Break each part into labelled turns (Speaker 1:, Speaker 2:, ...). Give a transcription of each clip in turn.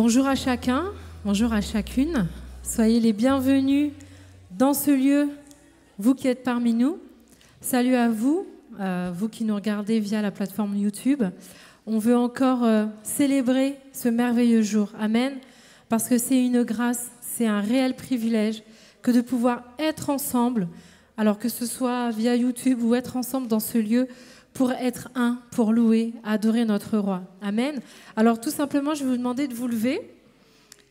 Speaker 1: Bonjour à chacun, bonjour à chacune. Soyez les bienvenus dans ce lieu, vous qui êtes parmi nous. Salut à vous, vous qui nous regardez via la plateforme YouTube. On veut encore célébrer ce merveilleux jour. Amen. Parce que c'est une grâce, c'est un réel privilège que de pouvoir être ensemble, alors que ce soit via YouTube ou être ensemble dans ce lieu, pour être un, pour louer, adorer notre roi. Amen. Alors tout simplement, je vais vous demander de vous lever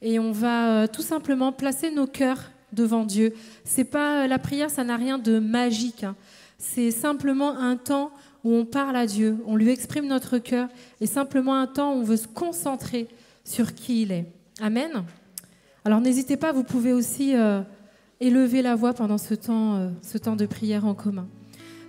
Speaker 1: et on va tout simplement placer nos cœurs devant Dieu. C'est pas la prière, ça n'a rien de magique. C'est simplement un temps où on parle à Dieu, on lui exprime notre cœur et simplement un temps où on veut se concentrer sur qui il est. Amen. Alors n'hésitez pas, vous pouvez aussi élever la voix pendant ce temps de prière en commun.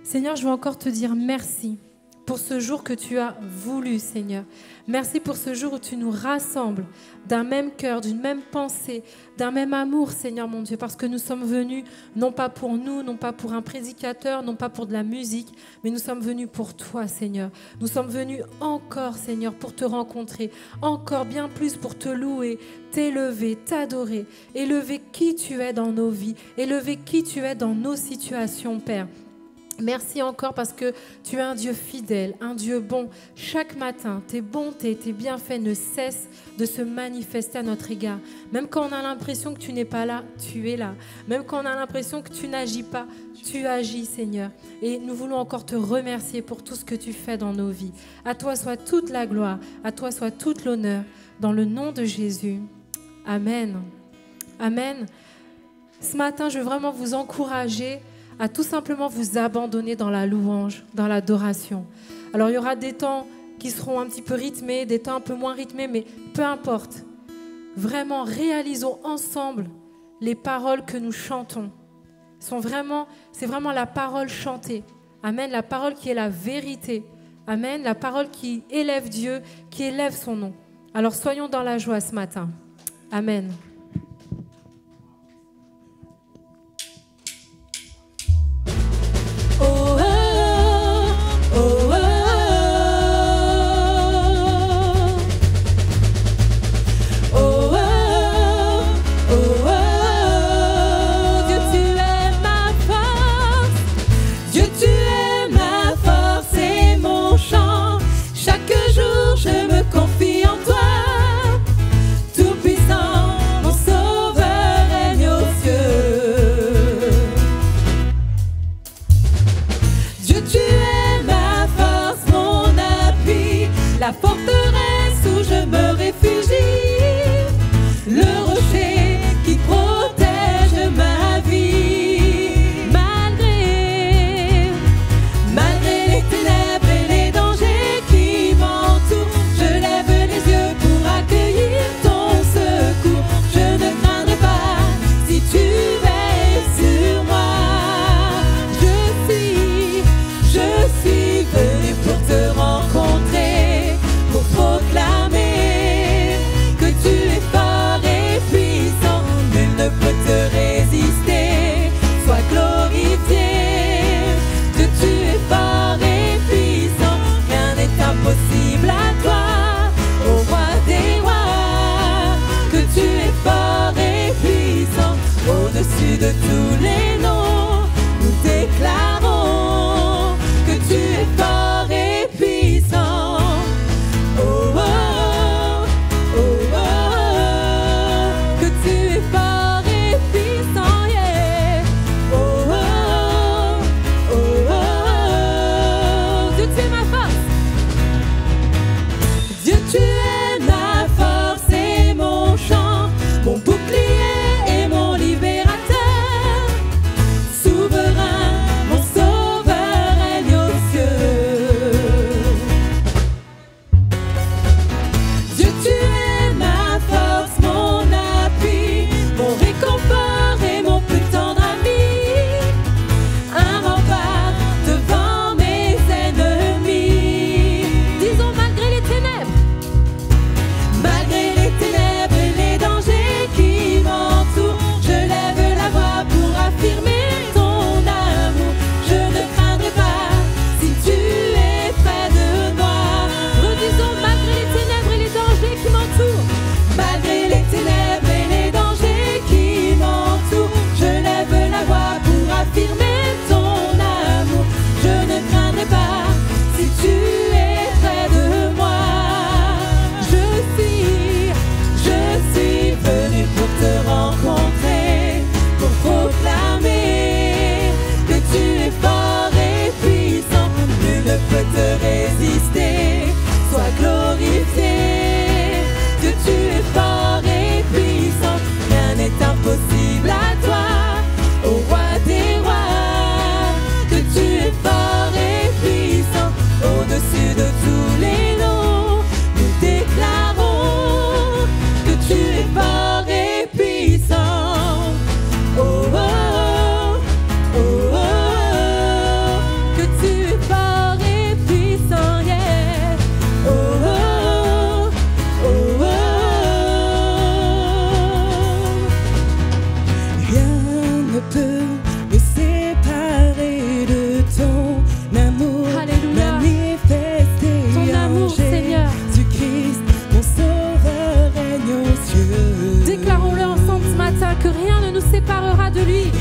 Speaker 1: Seigneur, je veux encore te dire merci pour ce jour que tu as voulu, Seigneur. Merci pour ce jour où tu nous rassembles d'un même cœur, d'une même pensée, d'un même amour, Seigneur mon Dieu, parce que nous sommes venus non pas pour nous, non pas pour un prédicateur, non pas pour de la musique, mais nous sommes venus pour toi, Seigneur. Nous sommes venus encore, Seigneur, pour te rencontrer, encore bien plus pour te louer, t'élever, t'adorer, élever qui tu es dans nos vies, élever qui tu es dans nos situations, Père. Merci encore parce que tu es un Dieu fidèle, un Dieu bon. Chaque matin, tes bontés, tes bienfaits ne cessent de se manifester à notre égard. Même quand on a l'impression que tu n'es pas là, tu es là. Même quand on a l'impression que tu n'agis pas, tu agis, Seigneur. Et nous voulons encore te remercier pour tout ce que tu fais dans nos vies. À toi soit toute la gloire, à toi soit toute l'honneur. Dans le nom de Jésus. Amen. Amen. Ce matin, je veux vraiment vous encourager à tout simplement vous abandonner dans la louange, dans l'adoration. Alors il y aura des temps qui seront un petit peu rythmés, des temps un peu moins rythmés, mais peu importe. Vraiment, réalisons ensemble les paroles que nous chantons. C'est vraiment la parole chantée. Amen, la parole qui est la vérité. Amen, la parole qui élève Dieu, qui élève son nom. Alors soyons dans la joie ce matin. Amen.
Speaker 2: Mon bouclier et mon libérateur.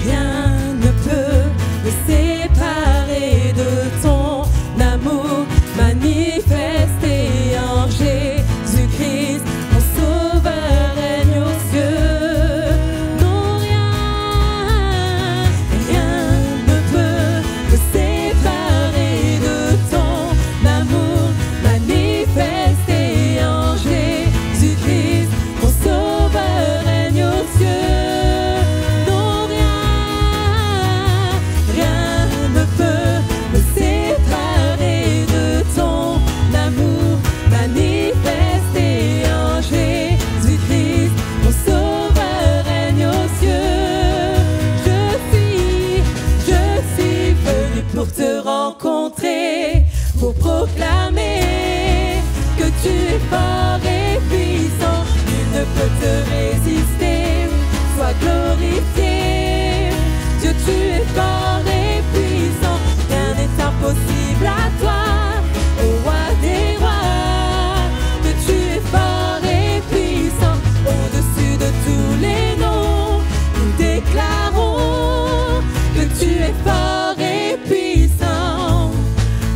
Speaker 1: rien ne peut me séparer de ton amour manifesté en Jésus-Christ, mon sauveur règne aux cieux. Non, rien ne peut me séparer de ton amour manifesté en Jésus-Christ, mon sauveur règne aux cieux. Pour te rencontrer, pour proclamer que tu es fort et puissant, nul ne peut te résister. Sois glorifié, Dieu, tu es fort et puissant, rien n'est impossible à toi, ô roi des rois. Que tu es fort et puissant, au-dessus de tous les noms, nous déclarons que tu es fort et puissant.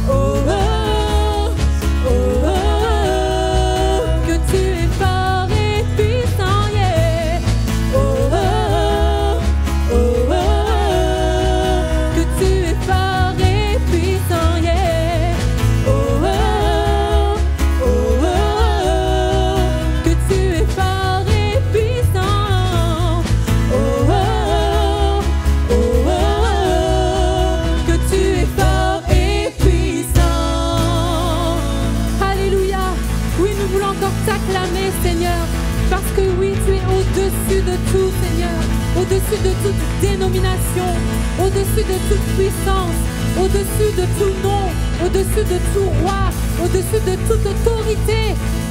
Speaker 1: Oh, oh, oh, oh, oh, que tu es fort et puissant, yeah. Oh, oh, oh, oh, oh, que tu es fort et puissant, yeah. Oh, oh, oh, oh, oh, que tu es fort et puissant. Oh, oh, oh, oh, oh, que tu es fort et puissant. Alléluia. Oui, nous voulons encore t'acclamer, Seigneur, parce que oui, tu es au-dessus de tout, Seigneur, au-dessus de toute dénomination, au-dessus de toute puissance, au-dessus de tout nom, au-dessus de tout roi, au-dessus de toute autorité.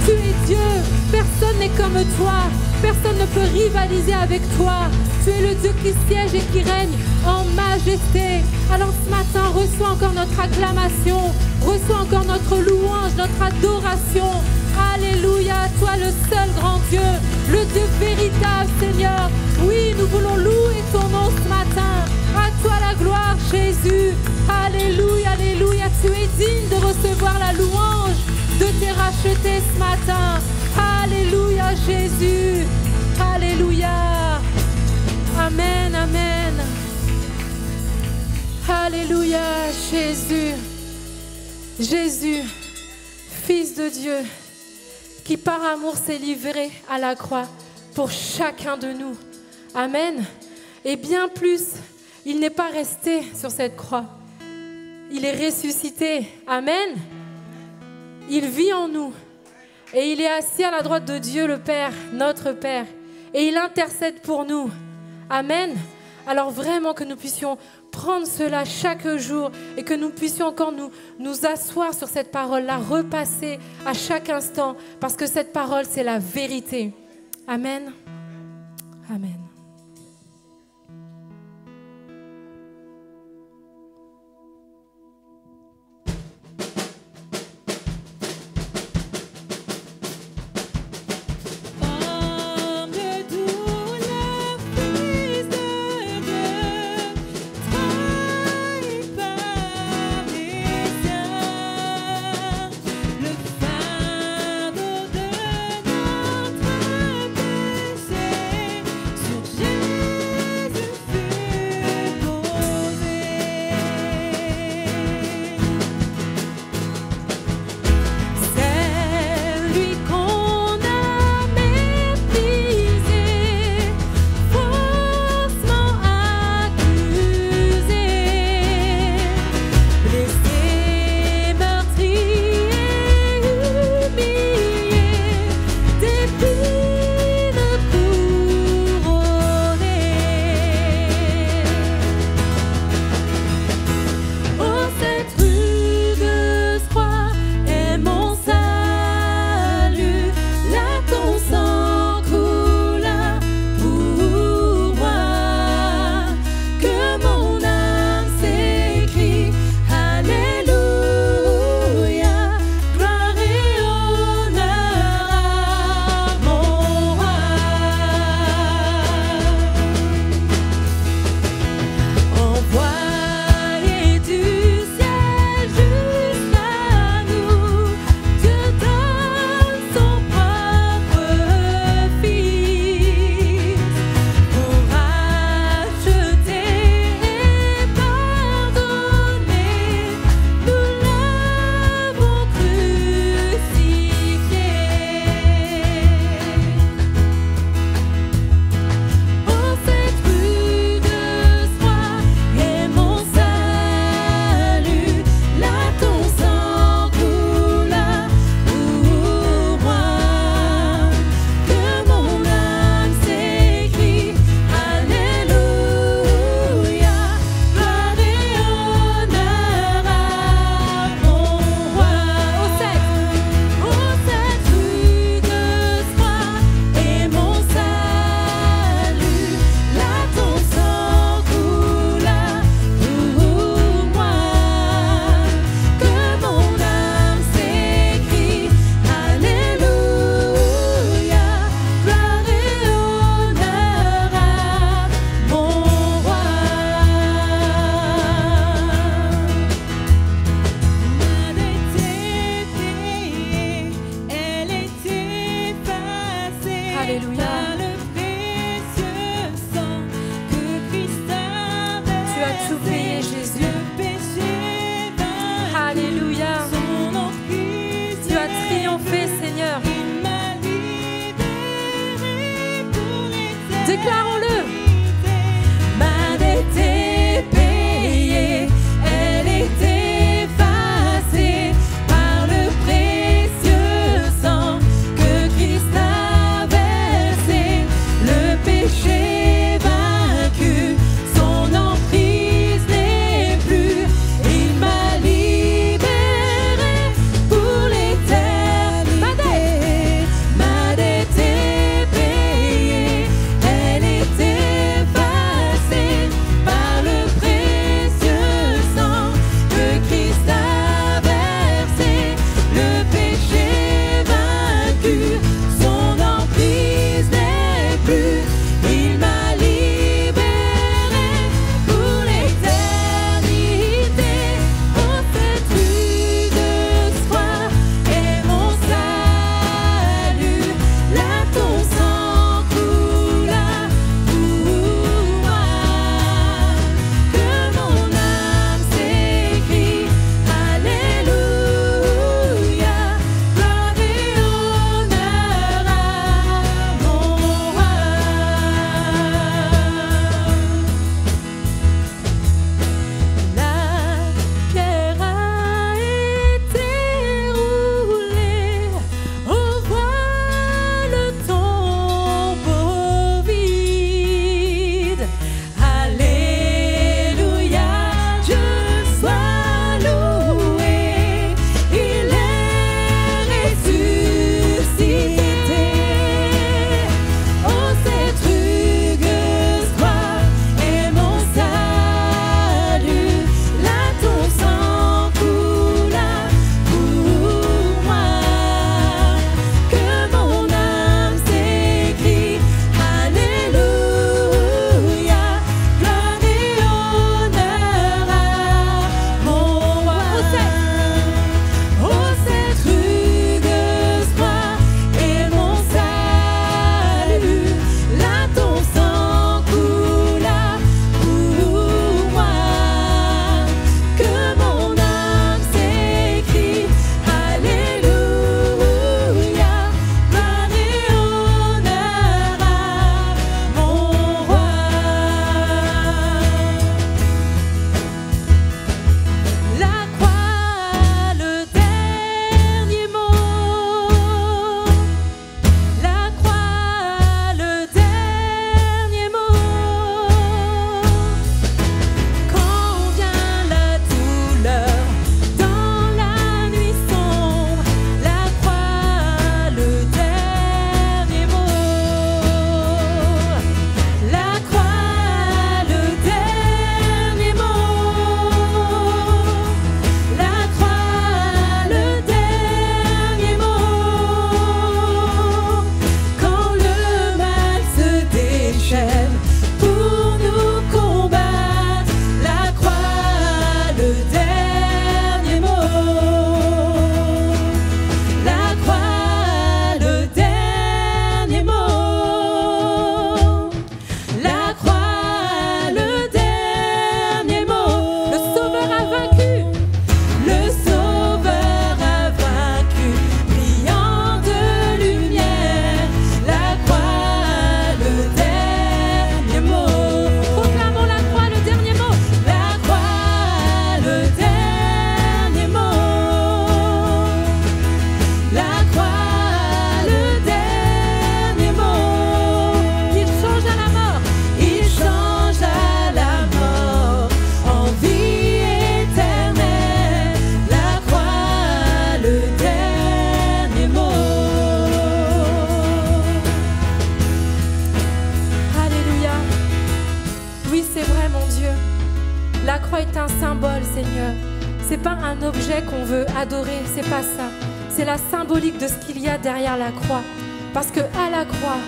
Speaker 1: Tu es Dieu, personne n'est comme toi, personne ne peut rivaliser avec toi. Tu es le Dieu qui siège et qui règne en majesté. Alors ce matin, reçois encore notre acclamation, reçois encore notre louange, notre adoration. Alléluia, toi le seul grand Dieu, le Dieu véritable, Seigneur. Oui, nous voulons louer ton nom ce matin. À toi la gloire, Jésus. Alléluia, alléluia. Tu es digne de recevoir la louange, de te racheter ce matin. Alléluia, Jésus. Alléluia. Amen, amen. Alléluia, Jésus. Jésus, Fils de Dieu, qui par amour s'est livré à la croix pour chacun de nous. Amen. Et bien plus, il n'est pas resté sur cette croix. Il est ressuscité. Amen. Il vit en nous. Et il est assis à la droite de Dieu le Père, notre Père. Et il intercède pour nous. Amen. Alors vraiment que nous puissions prendre cela chaque jour et que nous puissions encore nous asseoir sur cette parole, la repasser à chaque instant, parce que cette parole, c'est la vérité. Amen. Amen.
Speaker 2: Sur
Speaker 1: tout payé, Jésus. Alléluia. Tu as triomphé, Seigneur. Déclarons-le. Ma dette est payée, elle est effacée par le précieux sang que Christ a versé. Le péché vaincu, son emprise n'est plus. Il m'a libéré pour l'éternité. Ma dette est payée, elle est effacée par le précieux sang que Christ a versé. Le péché vaincu, son emprise n'est plus. Il m'a libéré pour l'éternité. Oh, cette rue de soie est mon salut. Là, ton sang coula pour moi. Que mon âme s'écrie Alléluia. Gloire et honneur à mon roi. La pierre a été roulée, au voile tombeau vide. Alléluia, Dieu soit loué, il est ressuscité. Oh, cette rugueuse croix est mon salut. Là, ton sang coula pour moi. Que mon âme s'écrie Alléluia. Gloire et honneur à mon roi. Oh, cette rugueuse croix est mon salut. Là, ton sang coula pour moi. Que mon âme s'écrie Alléluia. Gloire et honneur à mon roi. La croix, le dernier mot. La croix, le dernier mot. Quand vient la douleur dans la nuit sombre, la croix, le dernier mot. La croix, le dernier mot. La croix, le dernier mot. Quand le mal se déchaîne pour nous combattre, la croix, le dernier mot. La croix, le dernier mot. La croix, le dernier mot. Le Sauveur a vaincu. Le Sauveur a vaincu, brillant de lumière. La croix, le dernier mot. Proclamons la croix, le dernier mot. La croix, le dernier mot. La croix, le dernier mot. Il change à la mort. Il change à la mort en vie éternelle. La croix, le dernier mot. Alléluia. Oui, c'est vrai, mon Dieu. La croix est un symbole, Seigneur. C'est pas un objet qu'on veut adorer, c'est pas ça. C'est la symbolique de ce qu'il y a derrière la croix. Parce que à la croix,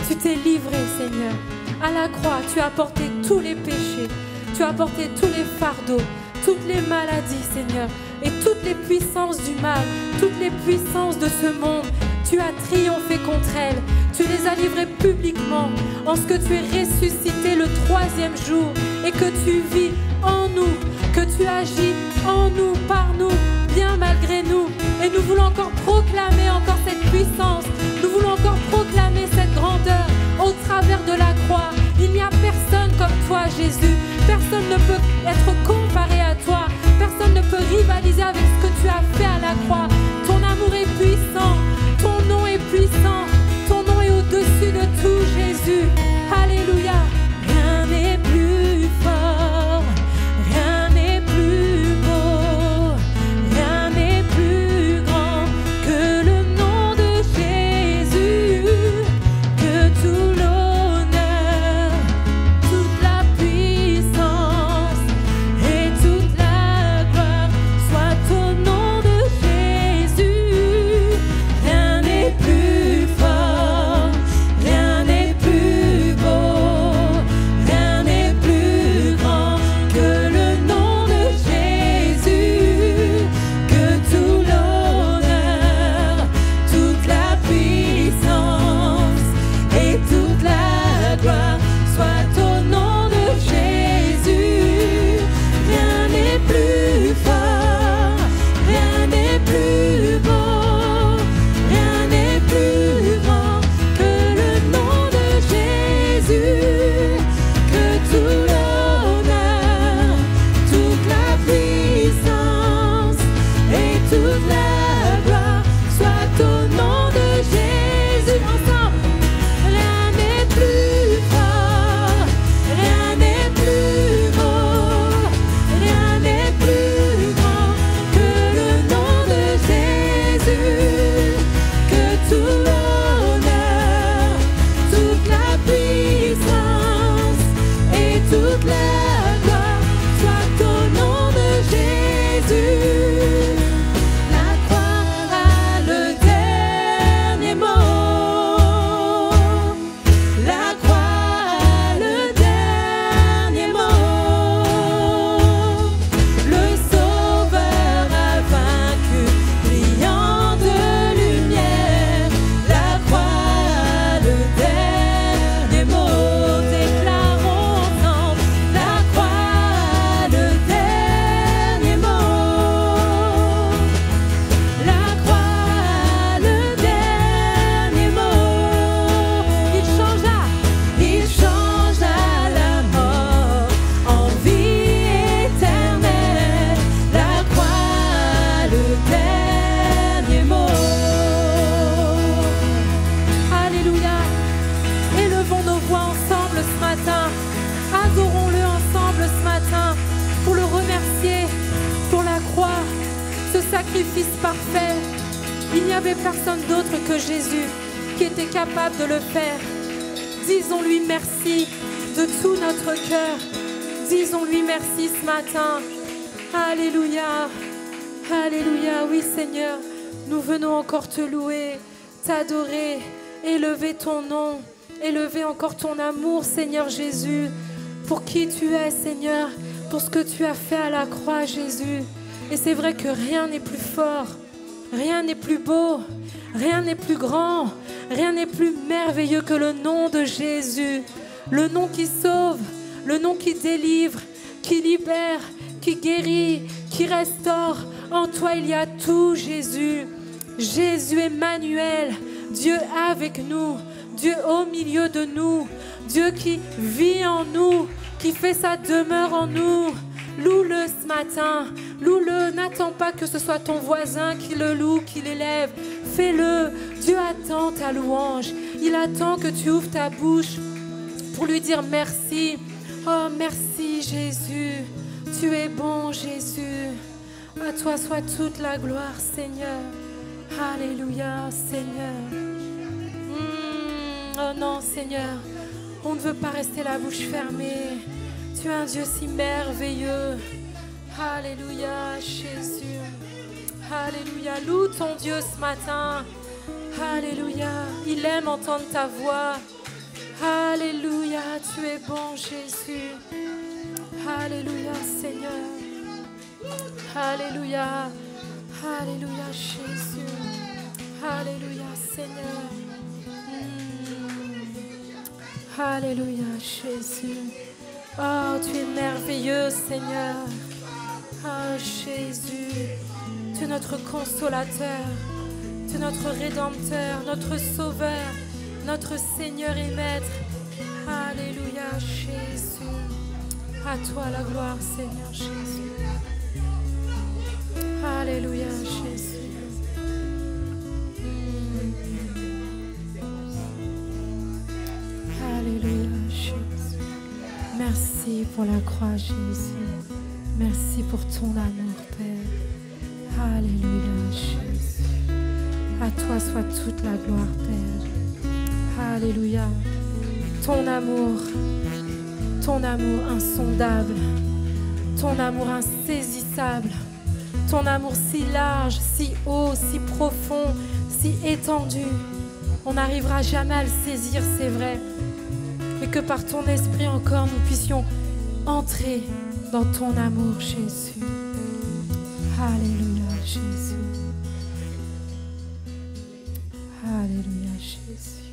Speaker 1: tu t'es livré, Seigneur. À la croix, tu as porté tous les péchés. Tu as porté tous les fardeaux, toutes les maladies, Seigneur. Et toutes les puissances du mal, toutes les puissances de ce monde. Tu as triomphé contre elles. Tu les as livrées publiquement en ce que tu es ressuscité le 3e jour et que tu vis en nous, que tu agis en nous, par nous, bien malgré nous. Et nous voulons encore proclamer encore cette puissance. Nous voulons encore proclamer cette grandeur au travers de la croix. Il n'y a personne comme toi, Jésus. Personne ne peut être comparé à toi. Personne ne peut rivaliser avec ce que tu as fait à la croix. Ton amour est puissant. Ton nom est puissant. Ton nom est au-dessus de tout, Jésus. Alléluia. Rien n'est plus fort. Rien n'est plus beau. Rien n'est plus grand que le nom de Jésus. Que tout l'honneur, toute la puissance et toute la gloire soit au nom de Jésus. Rien n'est plus fort, rien n'est plus beau, rien n'est plus grand que le nom de Jésus. Que tout l'honneur, toute la puissance et toute la gloire soit au nom de Jésus. Rien n'est plus fort, rien n'est plus beau, rien n'est plus grand que le nom de Jésus. Que tout l'honneur, toute la puissance et toute la gloire soit au nom de Jésus. Ensemble, rien n'est plus fort, rien n'est plus beau, rien n'est plus grand que le nom de Jésus. Que tout l'honneur, toute la puissance et toute la gloire soit au nom de Jésus. La croix a le dernier mot. La croix a le dernier mot. Le Sauveur a vaincu, brillant de lumière. La croix a le dernier mot. Déclarons ensemble. La croix a le dernier mot. La croix a le dernier mot. Il changea la mort en vie éternelle. La croix a le dernier mot. Alléluia. Élevons nos voix ensemble ce matin. Adorons-le ensemble ce matin pour le remercier pour la croix, ce sacrifice parfait. Il n'y avait personne d'autre que Jésus qui était capable de le faire. Disons-lui merci de tout notre cœur. Disons-lui merci ce matin. Alléluia. Alléluia. Oui, Seigneur, nous venons encore te louer, t'adorer, élever ton nom, élever encore ton amour, Seigneur Jésus, pour qui tu es, Seigneur, pour ce que tu as fait à la croix, Jésus. Et c'est vrai que rien n'est plus fort, rien n'est plus beau, rien n'est plus grand, rien n'est plus merveilleux que le nom de Jésus. Le nom qui sauve, le nom qui délivre, qui libère, qui guérit, qui restaure. En toi, il y a tout, Jésus. Jésus Emmanuel, Dieu avec nous, Dieu au milieu de nous, Dieu qui vit en nous, qui fait sa demeure en nous. Loue-le ce matin, loue-le. N'attends pas que ce soit ton voisin qui le loue, qui l'élève. Fais-le. Dieu attend ta louange. Il attend que tu ouvres ta bouche pour lui dire merci. Oh, merci Jésus. Tu es bon, Jésus. À toi soit toute la gloire, Seigneur. Alléluia, Seigneur. Oh non, Seigneur, on ne veut pas rester la bouche fermée. Tu es un Dieu si merveilleux. Alléluia, Jésus. Alléluia. Loue ton Dieu ce matin. Alléluia. Il aime entendre ta voix. Alléluia. Tu es bon, Jésus. Alléluia, Seigneur. Alléluia. Alléluia, Jésus. Alléluia, Seigneur. Alléluia, Jésus. Oh, tu es merveilleux, Seigneur. Oh, Jésus, tu es notre consolateur, tu es notre rédempteur, notre sauveur, notre Seigneur et Maître. Alléluia, Jésus. À toi la gloire, Seigneur Jésus. Alléluia, Jésus. Alléluia, Jésus. Merci pour la croix, Jésus. Merci pour ton amour, Père. Alléluia, Jésus. À toi soit toute la gloire, Père. Alléluia. Ton amour insondable, ton amour insaisissable, ton amour si large, si haut, si profond, si étendu. On n'arrivera jamais à le saisir, c'est vrai. Mais que par ton esprit encore, nous puissions entrer dans ton amour, Jésus. Alléluia, Jésus. Alléluia, Jésus.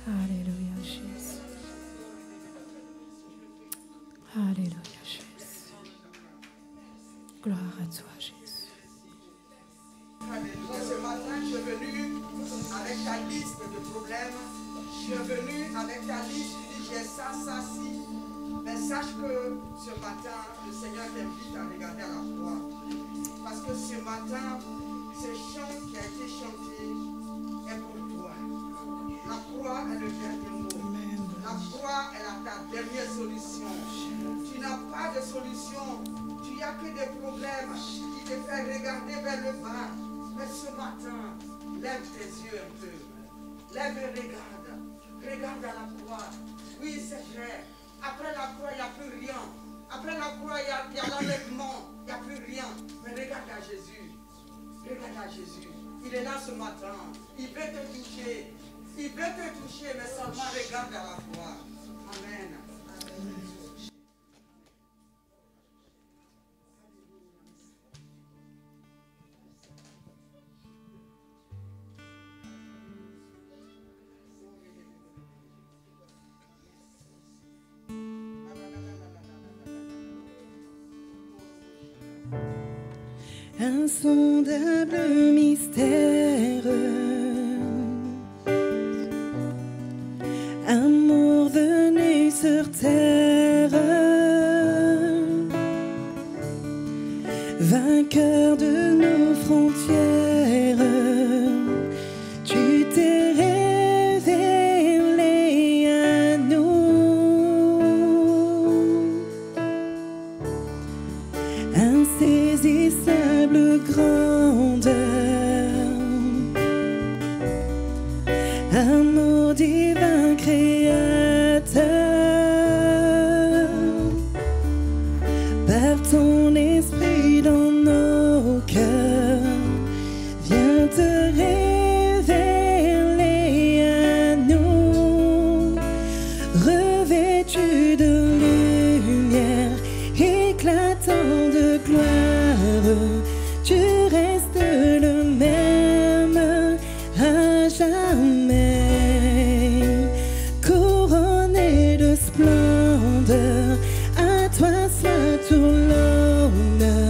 Speaker 1: Alléluia, Jésus. Alléluia, Jésus. Gloire à toi, Jésus.
Speaker 2: Alléluia. Ce matin, je suis venu avec ta liste de problèmes. Je suis venu avec ta liste, tu dis j'ai ça, ci. Mais sache que ce matin, le Seigneur t'invite à regarder à la croix. Parce que ce matin, ce chant qui a été chanté est pour toi. La croix est le dernier mot. La croix est ta dernière solution. Tu n'as pas de solution. Tu n'as que des problèmes qui te font regarder vers le bas. Mais ce matin, lève tes yeux un peu. Lève et regarde. Regarde à la croix. Oui, c'est vrai. Après la croix, il n'y a plus rien. Après la croix, il y a l'enlèvement. Il n'y a plus rien. Mais regarde à Jésus. Regarde à Jésus. Il est là ce matin. Il veut te toucher. Il veut te toucher, mais seulement regarde à la croix. Amen.
Speaker 3: Insondable mystère, amour venu sur terre, vainqueur de nos frontières, tu t'es révélé à nous, insaisissable grandeur, amour divin créateur, par ton esprit dans nos cœurs, viens te révéler à nous, revêtu de lumière, éclatant de gloire, tu restes le même à jamais, couronné de splendeur, à toi soit tout l'honneur.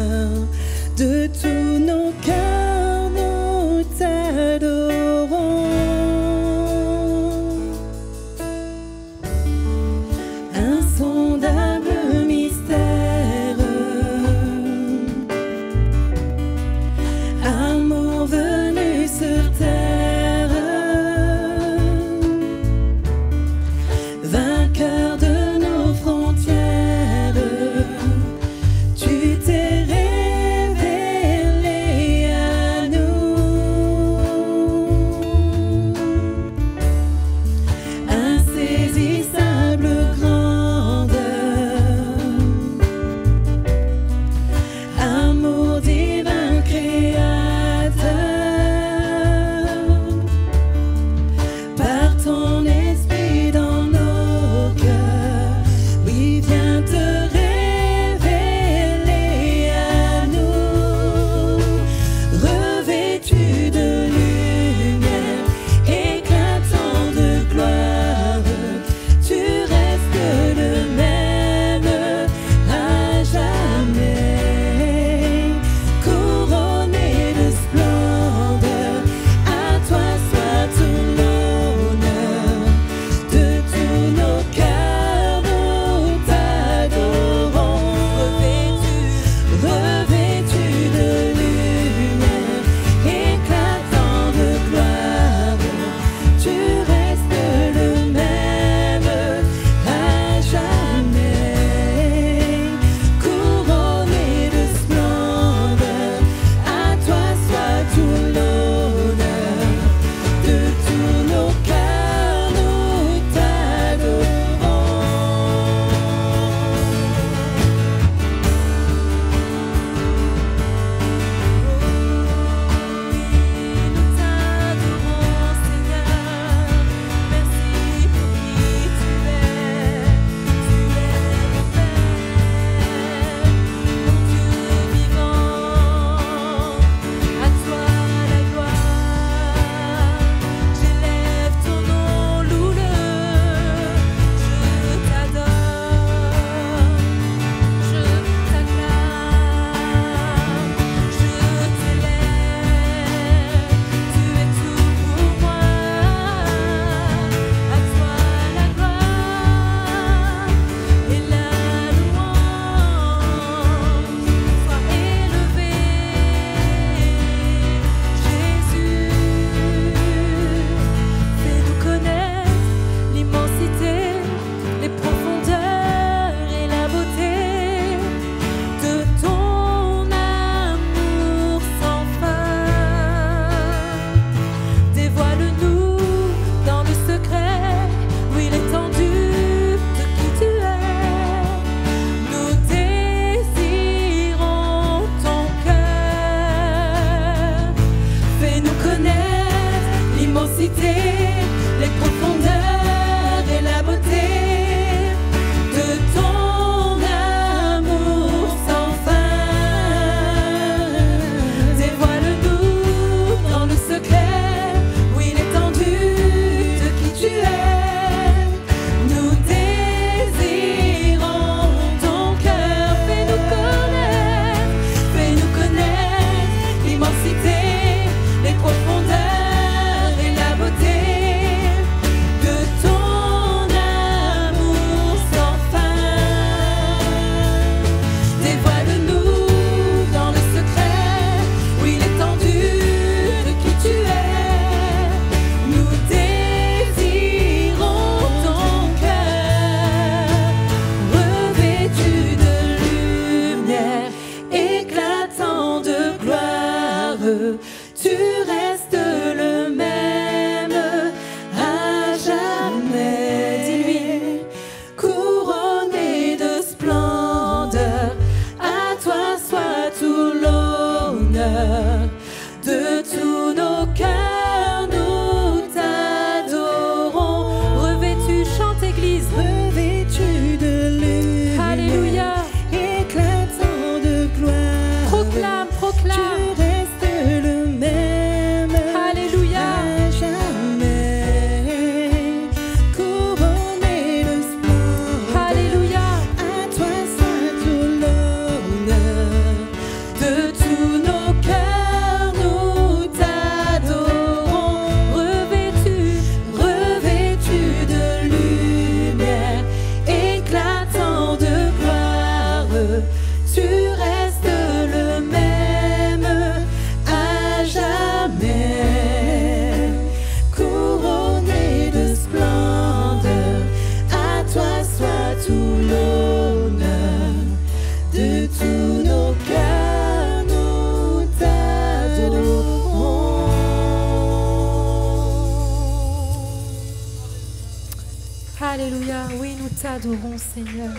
Speaker 1: t'adorons, Seigneur.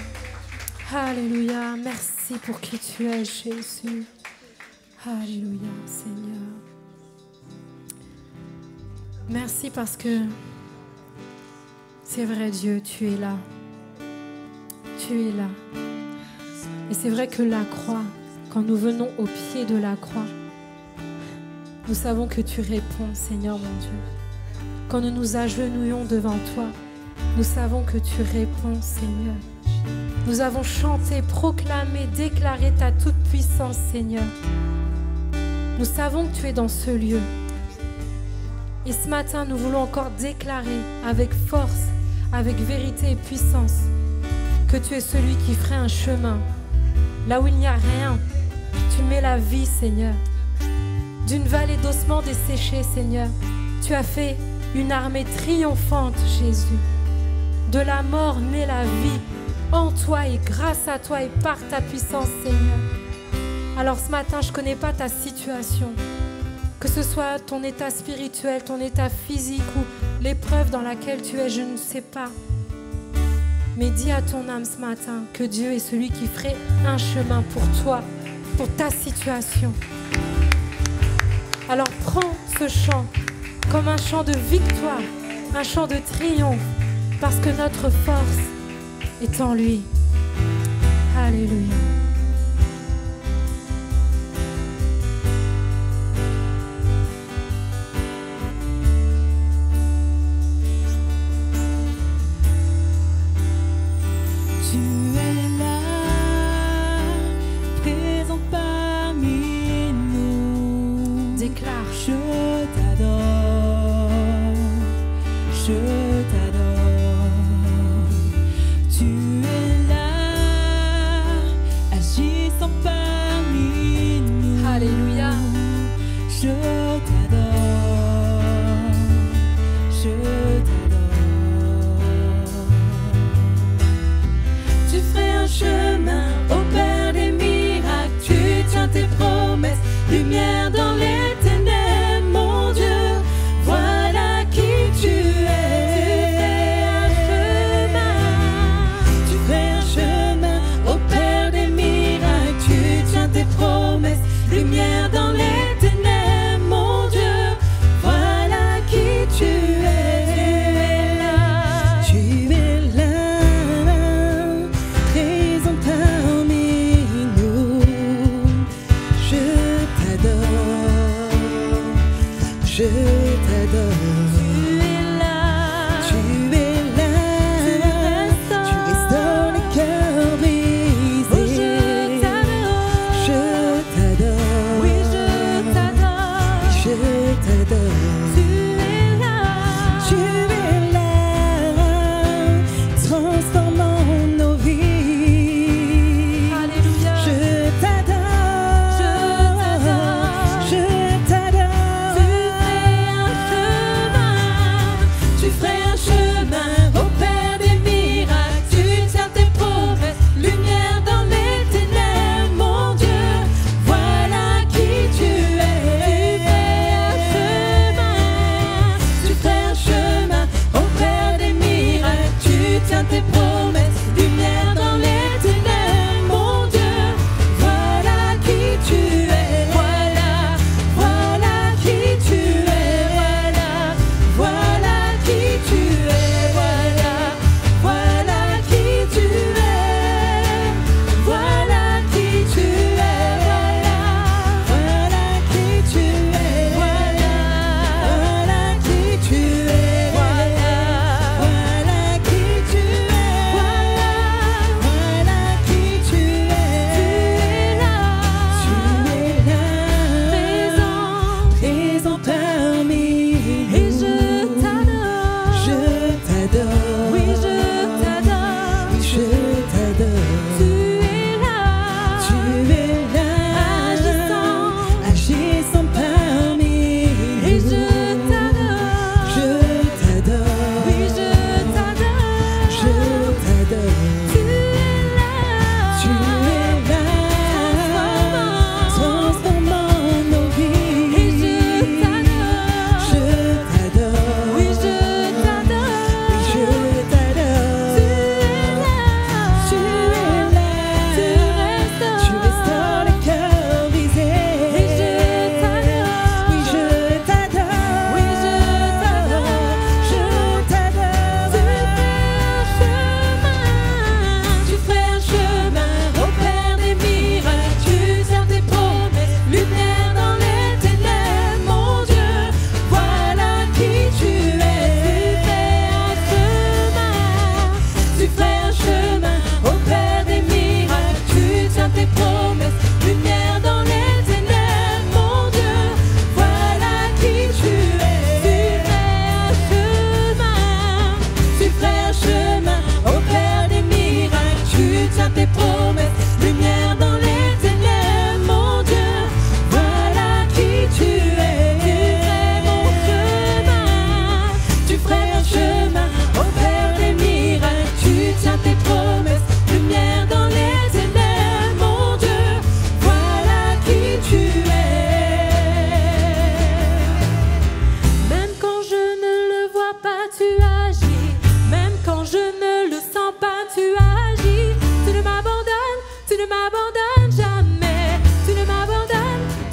Speaker 1: Alléluia. Merci pour qui tu es, Jésus. Alléluia, Seigneur. Merci parce que c'est vrai, Dieu, tu es là. Tu es là. Et c'est vrai que la croix, quand nous venons au pied de la croix, nous savons que tu réponds, Seigneur mon Dieu. Quand nous nous agenouillons devant toi, nous savons que tu réponds, Seigneur. Nous avons chanté, proclamé, déclaré ta toute-puissance, Seigneur. Nous savons que tu es dans ce lieu. Et ce matin, nous voulons encore déclarer avec force, avec vérité et puissance, que tu es celui qui ferait un chemin. Là où il n'y a rien, tu mets la vie, Seigneur. D'une vallée d'ossements desséchés, Seigneur, tu as fait une armée triomphante, Jésus. De la mort naît la vie en toi et grâce à toi et par ta puissance, Seigneur. Alors ce matin, je ne connais pas ta situation, que ce soit ton état spirituel, ton état physique ou l'épreuve dans laquelle tu es, je ne sais pas. Mais dis à ton âme ce matin que Dieu est celui qui ferait un chemin pour toi, pour ta situation. Alors prends ce chant comme un chant de victoire, un chant de triomphe, parce que notre force est en lui. Alléluia.
Speaker 3: Je t'adore, tu es là.
Speaker 1: m'abandonnes jamais. Tu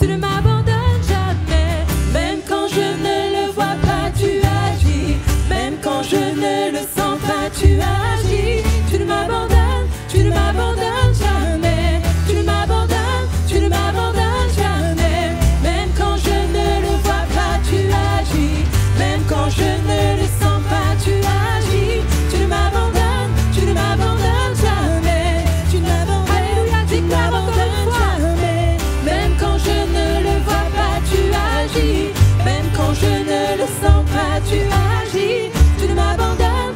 Speaker 1: ne m'abandonnes jamais. Même quand je ne le vois pas, tu agis. Même quand je ne le sens pas, tu agis. Tu ne m'abandonnes jamais. Tu ne m'abandonnes jamais. Même quand je ne le vois pas, tu agis. Même quand je ne le sens pas, tu agis. Tu ne m'abandonnes jamais. Tu ne m'abandonnes jamais. Même quand je ne le vois pas, tu agis. Même quand je ne le sens pas, tu agis. Tu ne m'abandonnes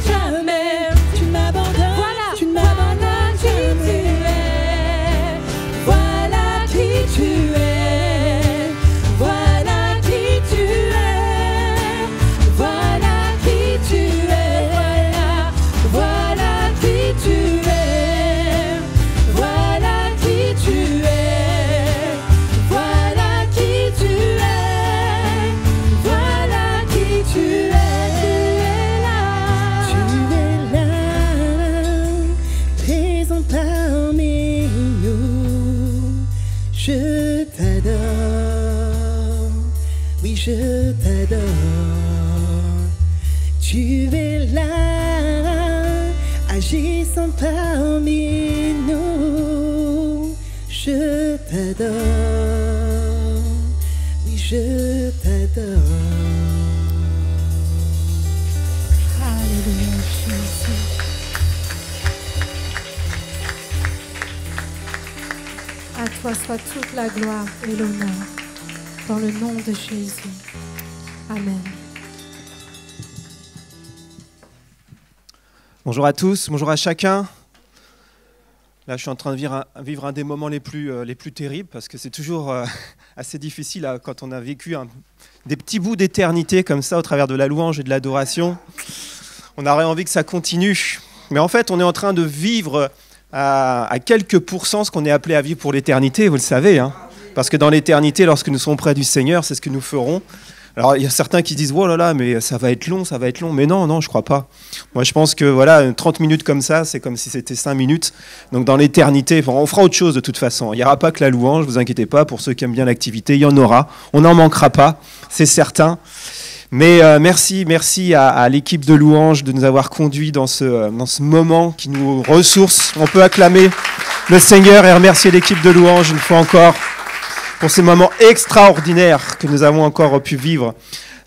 Speaker 1: jamais. Tu ne m'abandonnes, voilà, tu ne m'abandonnes jamais. Voilà qui tu es. Voilà qui tu es. Voilà qui tu es. Voilà qui tu es. Voilà qui tu es. Voilà qui tu es. Voilà qui tu es. Tu es là, présent parmi nous. Je t'adore, oui je t'adore. Tu es là, agissant parmi nous. Je t'adore, oui je t'adore. Alléluia Jésus. À toi soit toute la gloire et l'honneur, dans le nom de Jésus. Amen.
Speaker 4: Bonjour à tous, bonjour à chacun. Là, je suis en train de vivre un des moments les plus terribles, parce que c'est toujours assez difficile quand on a vécu des petits bouts d'éternité comme ça au travers de la louange et de l'adoration. On aurait envie que ça continue. Mais en fait, on est en train de vivre à quelques pourcents ce qu'on est appelé à vivre pour l'éternité, vous le savez. Hein, parce que dans l'éternité, lorsque nous serons près du Seigneur, c'est ce que nous ferons. Alors, il y a certains qui disent « Oh là là, mais ça va être long. » Mais non, je crois pas. Moi, je pense que voilà, 30 minutes comme ça, c'est comme si c'était 5 minutes. Donc, dans l'éternité, on fera autre chose de toute façon. Il n'y aura pas que la louange, vous inquiétez pas. Pour ceux qui aiment bien l'activité, il y en aura. On n'en manquera pas, c'est certain. Mais merci à l'équipe de louange de nous avoir conduits dans ce moment qui nous ressource. On peut acclamer le Seigneur et remercier l'équipe de louange une fois encore pour ces moments extraordinaires que nous avons encore pu vivre.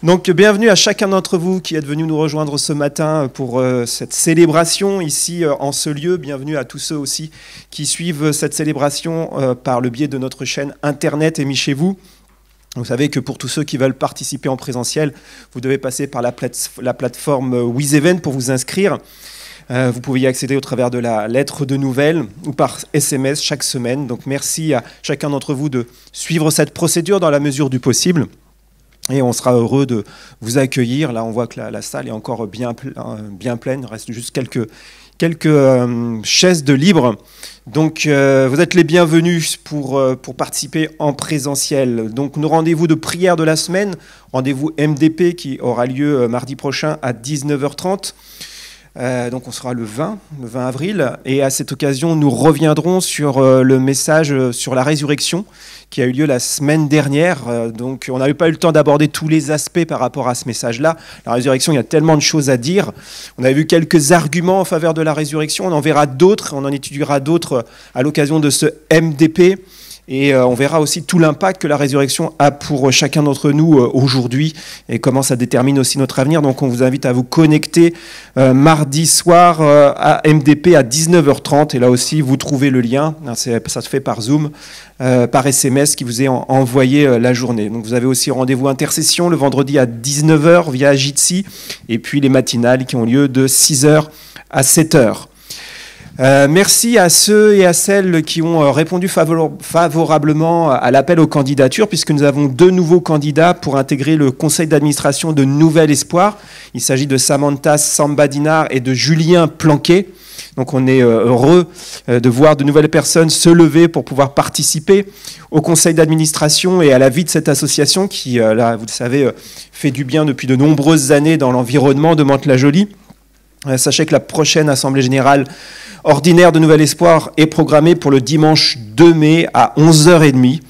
Speaker 4: Donc, bienvenue à chacun d'entre vous qui êtes venus nous rejoindre ce matin pour cette célébration ici en ce lieu. Bienvenue à tous ceux aussi qui suivent cette célébration par le biais de notre chaîne Internet Aimez chez vous. Vous savez que pour tous ceux qui veulent participer en présentiel, vous devez passer par la plateforme WizEvent pour vous inscrire. Vous pouvez y accéder au travers de la lettre de nouvelles ou par SMS chaque semaine. Donc merci à chacun d'entre vous de suivre cette procédure dans la mesure du possible. Et on sera heureux de vous accueillir. Là, on voit que la salle est encore bien pleine. Il reste juste quelques chaises de libre. Donc, vous êtes les bienvenus pour participer en présentiel. Donc, nos rendez-vous de prière de la semaine, rendez-vous MDP qui aura lieu mardi prochain à 19h30. Donc on sera le 20 avril et à cette occasion nous reviendrons sur le message sur la résurrection qui a eu lieu la semaine dernière. Donc on n'avait pas eu le temps d'aborder tous les aspects par rapport à ce message-là. La résurrection, il y a tellement de choses à dire. On avait vu quelques arguments en faveur de la résurrection, on en verra d'autres, on en étudiera d'autres à l'occasion de ce MDP. Et on verra aussi tout l'impact que la résurrection a pour chacun d'entre nous aujourd'hui et comment ça détermine aussi notre avenir. Donc on vous invite à vous connecter mardi soir à MDP à 19h30. Et là aussi, vous trouvez le lien. Ça se fait par Zoom, par SMS qui vous est envoyé la journée. Donc vous avez aussi rendez-vous intercession le vendredi à 19h via Jitsi. Et puis les matinales qui ont lieu de 6h à 7h. Merci à ceux et à celles qui ont répondu favorablement à l'appel aux candidatures, puisque nous avons 2 nouveaux candidats pour intégrer le conseil d'administration de Nouvel Espoir. Il s'agit de Samantha Sambadinar et de Julien Planquet. Donc on est heureux de voir de nouvelles personnes se lever pour pouvoir participer au conseil d'administration et à la vie de cette association qui, là, vous le savez, fait du bien depuis de nombreuses années dans l'environnement de Mantes-la-Jolie. Sachez que la prochaine Assemblée Générale ordinaire de Nouvel Espoir est programmé pour le dimanche 2 mai à 11h30.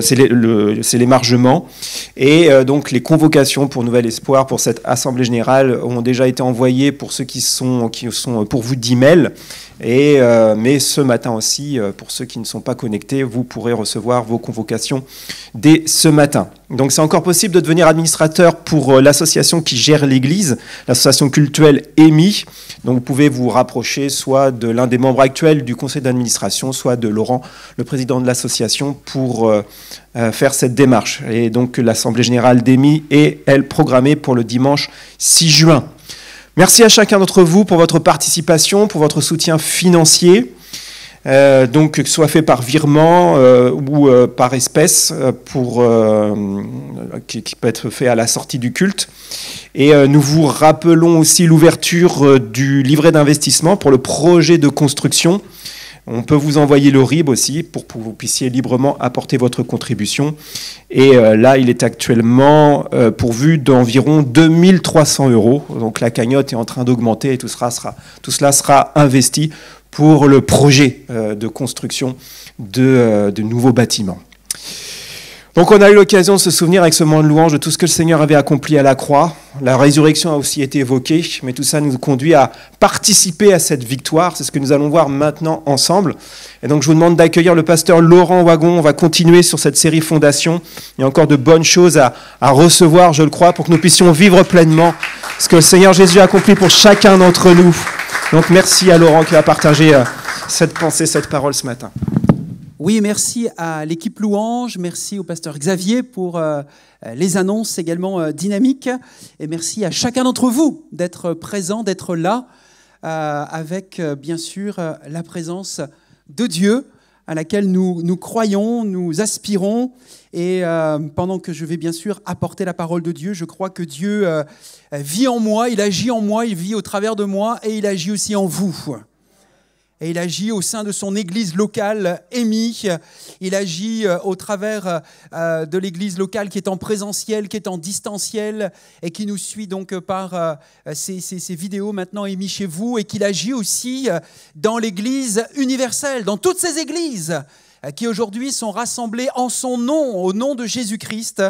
Speaker 4: C'est l'émargement. Et donc les convocations pour Nouvel Espoir, pour cette Assemblée Générale, ont déjà été envoyées pour ceux qui sont pourvus d'emails. Mais ce matin aussi, pour ceux qui ne sont pas connectés, vous pourrez recevoir vos convocations dès ce matin. Donc c'est encore possible de devenir administrateur pour l'association qui gère l'église, l'association cultuelle EMI. Donc vous pouvez vous rapprocher soit de l'un des membres actuels du conseil d'administration, soit de Laurent, le président de l'association, pour faire cette démarche. Et donc l'Assemblée Générale d'EMI est, elle, programmée pour le dimanche 6 juin. Merci à chacun d'entre vous pour votre participation, pour votre soutien financier, donc que ce soit fait par virement ou par espèce, qui peut être fait à la sortie du culte. Et nous vous rappelons aussi l'ouverture du livret d'investissement pour le projet de construction. On peut vous envoyer le RIB aussi pour que vous puissiez librement apporter votre contribution. Et là, il est actuellement pourvu d'environ 2300 €. Donc la cagnotte est en train d'augmenter et tout cela sera investi pour le projet de construction de nouveaux bâtiments. Donc on a eu l'occasion de se souvenir avec ce moment de louange de tout ce que le Seigneur avait accompli à la croix. La résurrection a aussi été évoquée, mais tout ça nous conduit à participer à cette victoire. C'est ce que nous allons voir maintenant ensemble. Et donc je vous demande d'accueillir le pasteur Laurent Wagon. On va continuer sur cette série Fondation. Il y a encore de bonnes choses à recevoir, je le crois, pour que nous puissions vivre pleinement ce que le Seigneur Jésus a accompli pour chacun d'entre nous. Donc merci à Laurent qui va partager cette pensée, cette parole ce matin.
Speaker 5: Oui, merci à l'équipe Louange, merci au pasteur Xavier pour les annonces également dynamiques, et merci à chacun d'entre vous d'être présent, d'être là, avec bien sûr la présence de Dieu à laquelle nous croyons, nous aspirons, et pendant que je vais bien sûr apporter la parole de Dieu, je crois que Dieu vit en moi, il agit en moi, il vit au travers de moi, et il agit aussi en vous. Et il agit au sein de son église locale, EMI. Il agit au travers de l'église locale qui est en présentiel, qui est en distanciel et qui nous suit donc par ces vidéos maintenant EMI chez vous. Et qu'il agit aussi dans l'église universelle, dans toutes ces églises qui aujourd'hui sont rassemblées en son nom, au nom de Jésus-Christ,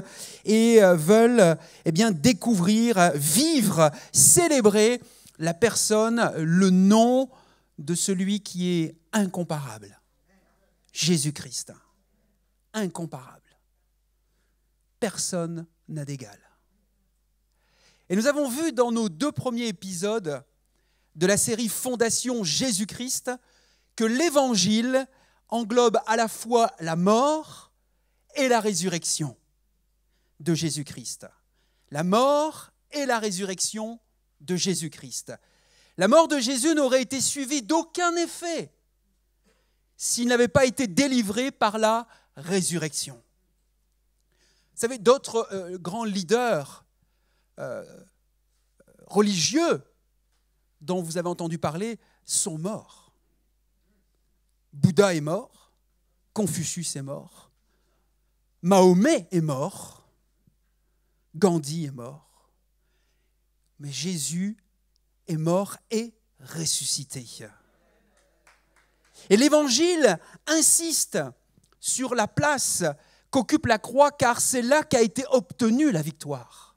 Speaker 5: et veulent découvrir, vivre, célébrer la personne, le nom de celui qui est incomparable, Jésus-Christ, incomparable. Personne n'a d'égal. Et nous avons vu dans nos 2 premiers épisodes de la série Fondation Jésus-Christ que l'Évangile englobe à la fois la mort et la résurrection de Jésus-Christ. La mort et la résurrection de Jésus-Christ. La mort de Jésus n'aurait été suivie d'aucun effet s'il n'avait pas été délivré par la résurrection. Vous savez, d'autres grands leaders religieux dont vous avez entendu parler sont morts. Bouddha est mort, Confucius est mort, Mahomet est mort, Gandhi est mort, mais Jésus est mort et ressuscité. Et l'Évangile insiste sur la place qu'occupe la croix, car c'est là qu'a été obtenue la victoire.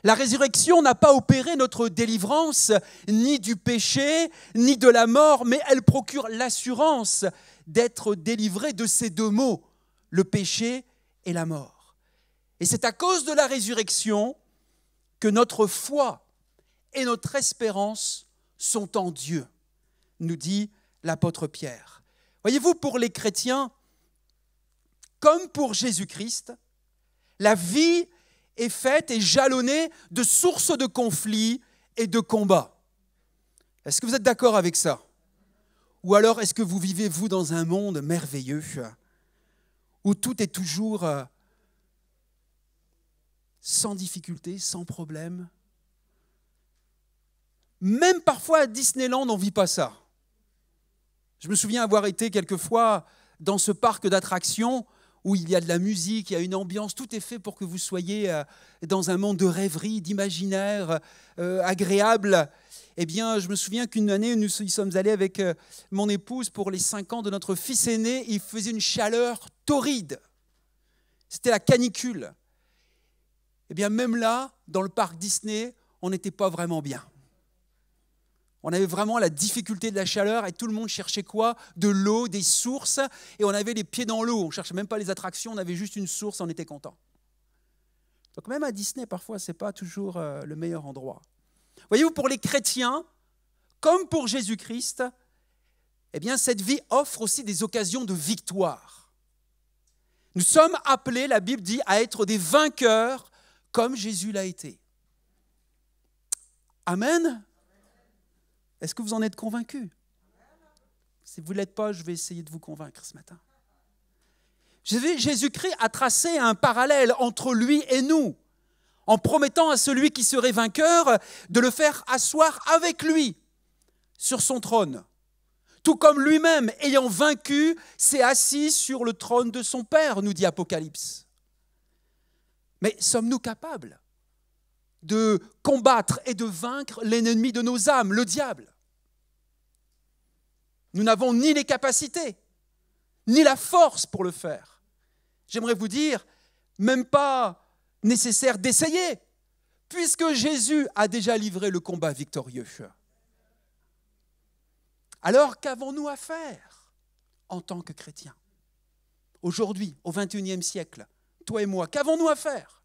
Speaker 5: La résurrection n'a pas opéré notre délivrance, ni du péché, ni de la mort, mais elle procure l'assurance d'être délivré de ces 2 maux, le péché et la mort. Et c'est à cause de la résurrection que notre foi et notre espérance sont en Dieu, nous dit l'apôtre Pierre. Voyez-vous, pour les chrétiens, comme pour Jésus-Christ, la vie est faite et jalonnée de sources de conflits et de combats. Est-ce que vous êtes d'accord avec ça? Ou alors est-ce que vous vivez, vous, dans un monde merveilleux où tout est toujours sans difficulté, sans problème? Même parfois à Disneyland, on ne vit pas ça. Je me souviens avoir été quelquefois dans ce parc d'attractions où il y a de la musique, il y a une ambiance, tout est fait pour que vous soyez dans un monde de rêverie, d'imaginaire agréable. Eh bien, je me souviens qu'une année, nous y sommes allés avec mon épouse pour les 5 ans de notre fils aîné. Il faisait une chaleur torride. C'était la canicule. Eh bien, même là, dans le parc Disney, on n'était pas vraiment bien. On avait vraiment la difficulté de la chaleur et tout le monde cherchait quoi? De l'eau, des sources. Et on avait les pieds dans l'eau. On ne cherchait même pas les attractions, on avait juste une source, on était content. Donc même à Disney, parfois, ce n'est pas toujours le meilleur endroit. Voyez-vous, pour les chrétiens, comme pour Jésus-Christ, eh bien, cette vie offre aussi des occasions de victoire. Nous sommes appelés, la Bible dit, à être des vainqueurs comme Jésus l'a été. Amen. Est-ce que vous en êtes convaincus? Si vous ne l'êtes pas, je vais essayer de vous convaincre ce matin. Jésus-Christ a tracé un parallèle entre lui et nous, en promettant à celui qui serait vainqueur de le faire asseoir avec lui sur son trône. Tout comme lui-même, ayant vaincu, s'est assis sur le trône de son Père, nous dit Apocalypse. Mais sommes-nous capables de combattre et de vaincre l'ennemi de nos âmes, le diable? Nous n'avons ni les capacités, ni la force pour le faire. J'aimerais vous dire, même pas nécessaire d'essayer, puisque Jésus a déjà livré le combat victorieux. Alors, qu'avons-nous à faire en tant que chrétiens? Aujourd'hui, au XXIe siècle, toi et moi, qu'avons-nous à faire?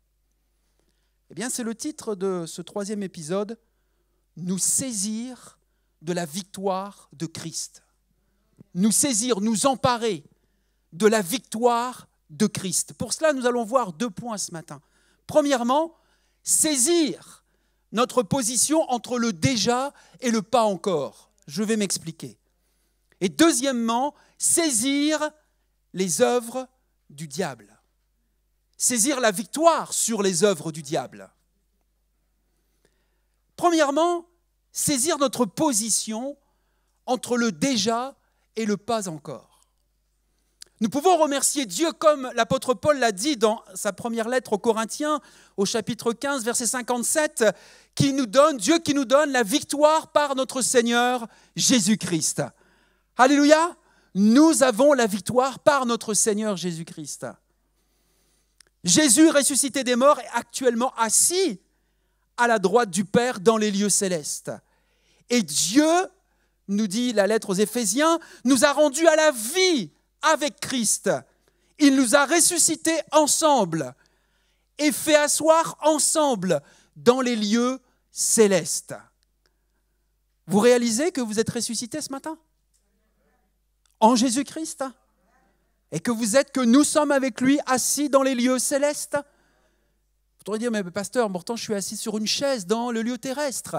Speaker 5: Eh bien, c'est le titre de ce 3e épisode, « Nous saisir de la victoire de Christ ». Nous saisir, nous emparer de la victoire de Christ. Pour cela, nous allons voir 2 points ce matin. Premièrement, saisir notre position entre le déjà et le pas encore. Je vais m'expliquer. Et deuxièmement, saisir les œuvres du diable. Saisir la victoire sur les œuvres du diable. Premièrement, saisir notre position entre le déjà et le pas encore. Nous pouvons remercier Dieu comme l'apôtre Paul l'a dit dans sa première lettre aux Corinthiens, au chapitre 15, verset 57, Dieu qui nous donne la victoire par notre Seigneur Jésus-Christ. Alléluia! Nous avons la victoire par notre Seigneur Jésus-Christ. Jésus, ressuscité des morts, est actuellement assis à la droite du Père dans les lieux célestes. Et Dieu, nous dit la lettre aux Éphésiens, nous a rendus à la vie avec Christ. Il nous a ressuscités ensemble et fait asseoir ensemble dans les lieux célestes. Vous réalisez que vous êtes ressuscités ce matin? En Jésus-Christ? Et que nous sommes avec lui assis dans les lieux célestes? Vous pourriez dire, mais pasteur, pourtant je suis assis sur une chaise dans le lieu terrestre.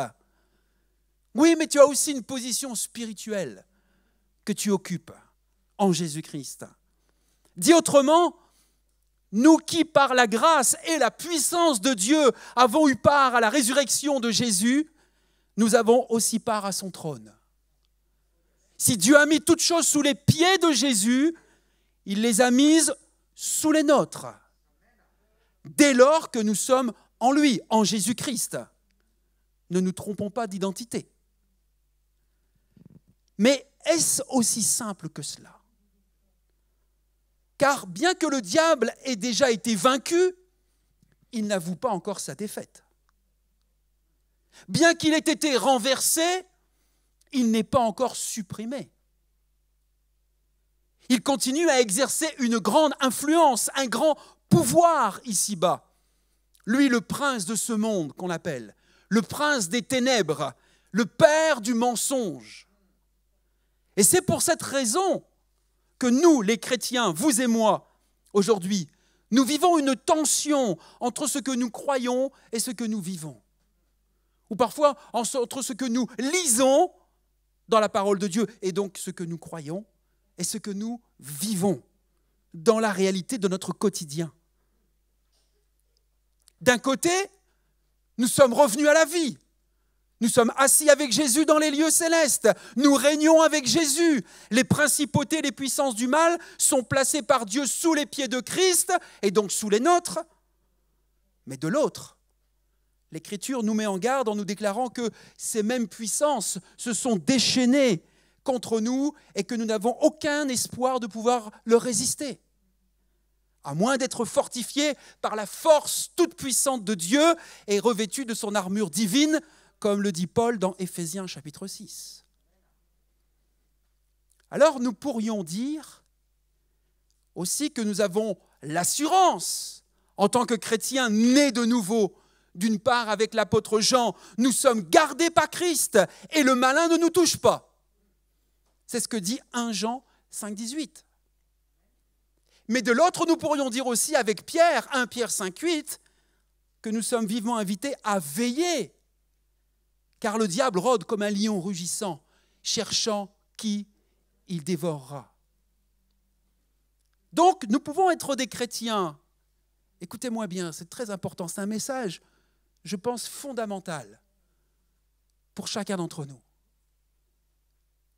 Speaker 5: Oui, mais tu as aussi une position spirituelle que tu occupes en Jésus-Christ. Dit autrement, nous qui par la grâce et la puissance de Dieu avons eu part à la résurrection de Jésus, nous avons aussi part à son trône. Si Dieu a mis toutes choses sous les pieds de Jésus, il les a mises sous les nôtres. Dès lors que nous sommes en lui, en Jésus-Christ. Ne nous trompons pas d'identité. Mais est-ce aussi simple que cela? Car bien que le diable ait déjà été vaincu, il n'avoue pas encore sa défaite. Bien qu'il ait été renversé, il n'est pas encore supprimé. Il continue à exercer une grande influence, un grand pouvoir ici-bas. Lui, le prince de ce monde qu'on appelle, le prince des ténèbres, le père du mensonge. Et c'est pour cette raison que nous, les chrétiens, vous et moi, aujourd'hui, nous vivons une tension entre ce que nous croyons et ce que nous vivons. Ou parfois entre ce que nous lisons dans la parole de Dieu et donc ce que nous croyons et ce que nous vivons dans la réalité de notre quotidien. D'un côté, nous sommes revenus à la vie. Nous sommes assis avec Jésus dans les lieux célestes. Nous régnons avec Jésus. Les principautés, les puissances du mal sont placées par Dieu sous les pieds de Christ et donc sous les nôtres. Mais de l'autre, L'Écriture nous met en garde en nous déclarant que ces mêmes puissances se sont déchaînées contre nous et que nous n'avons aucun espoir de pouvoir leur résister. À moins d'être fortifiés par la force toute puissante de Dieu et revêtus de son armure divine, comme le dit Paul dans Éphésiens chapitre 6. Alors nous pourrions dire aussi que nous avons l'assurance, en tant que chrétiens nés de nouveau, d'une part avec l'apôtre Jean, nous sommes gardés par Christ et le malin ne nous touche pas. C'est ce que dit 1 Jean 5, 18. Mais de l'autre, nous pourrions dire aussi avec Pierre, 1 Pierre 5, 8, que nous sommes vivement invités à veiller, car le diable rôde comme un lion rugissant, cherchant qui il dévorera. Donc, nous pouvons être des chrétiens. Écoutez-moi bien, c'est très important, c'est un message, je pense, fondamental pour chacun d'entre nous.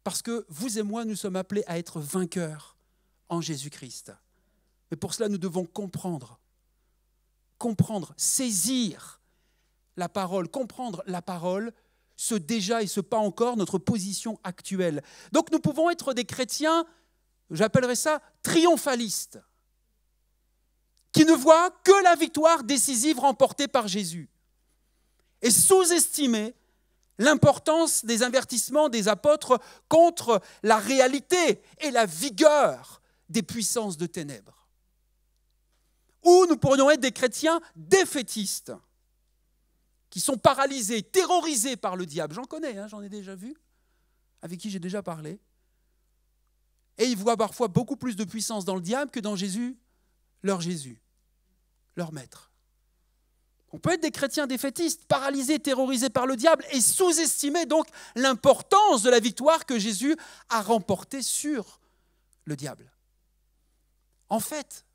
Speaker 5: Parce que vous et moi, nous sommes appelés à être vainqueurs en Jésus-Christ. Mais pour cela, nous devons comprendre, saisir la parole, comprendre la parole, ce déjà et ce pas encore, notre position actuelle. Donc nous pouvons être des chrétiens, j'appellerais ça triomphalistes, qui ne voient que la victoire décisive remportée par Jésus et sous-estimer l'importance des avertissements des apôtres contre la réalité et la vigueur des puissances de ténèbres. Ou nous pourrions être des chrétiens défaitistes, qui sont paralysés, terrorisés par le diable. J'en connais, j'en ai déjà vu, avec qui j'ai déjà parlé. Et ils voient parfois beaucoup plus de puissance dans le diable que dans Jésus, leur maître. On peut être des chrétiens défaitistes, paralysés, terrorisés par le diable et sous-estimer donc l'importance de la victoire que Jésus a remportée sur le diable. En fait,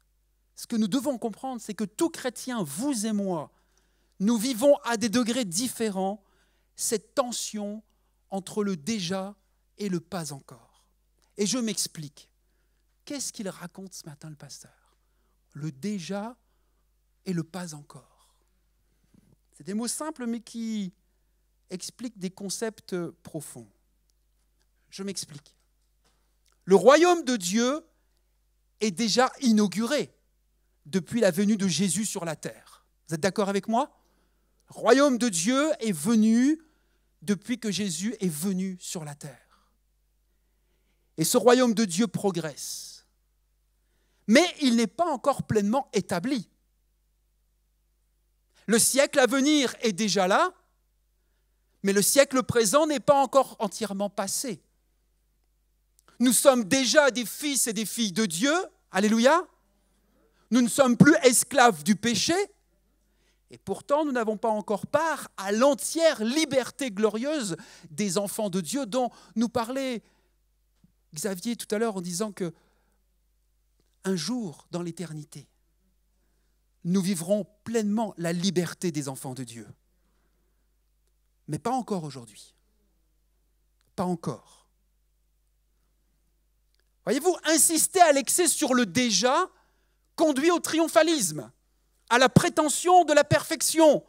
Speaker 5: ce que nous devons comprendre, c'est que tout chrétien, vous et moi, nous vivons à des degrés différents cette tension entre le déjà et le pas encore. Et je m'explique. Qu'est-ce qu'il raconte ce matin, le pasteur ? Le déjà et le pas encore. C'est des mots simples, mais qui expliquent des concepts profonds. Je m'explique. Le royaume de Dieu est déjà inauguré depuis la venue de Jésus sur la terre. Vous êtes d'accord avec moi ? Le royaume de Dieu est venu depuis que Jésus est venu sur la terre. Et ce royaume de Dieu progresse. Mais il n'est pas encore pleinement établi. Le siècle à venir est déjà là, mais le siècle présent n'est pas encore entièrement passé. Nous sommes déjà des fils et des filles de Dieu, alléluia. Nous ne sommes plus esclaves du péché, et pourtant nous n'avons pas encore part à l'entière liberté glorieuse des enfants de Dieu dont nous parlait Xavier tout à l'heure en disant que un jour dans l'éternité, nous vivrons pleinement la liberté des enfants de Dieu. Mais pas encore aujourd'hui. Pas encore. Voyez-vous, insister à l'excès sur le déjà conduit au triomphalisme, à la prétention de la perfection.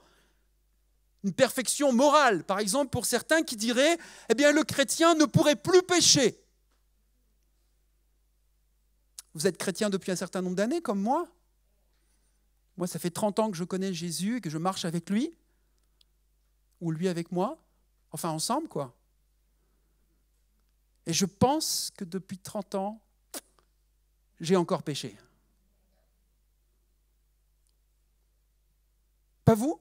Speaker 5: Une perfection morale, par exemple, pour certains qui diraient « Eh bien, le chrétien ne pourrait plus pécher ». Vous êtes chrétien depuis un certain nombre d'années, comme moi ? Moi, ça fait 30 ans que je connais Jésus et que je marche avec lui, ou lui avec moi, enfin ensemble, quoi. Et je pense que depuis 30 ans, j'ai encore péché. Pas vous ?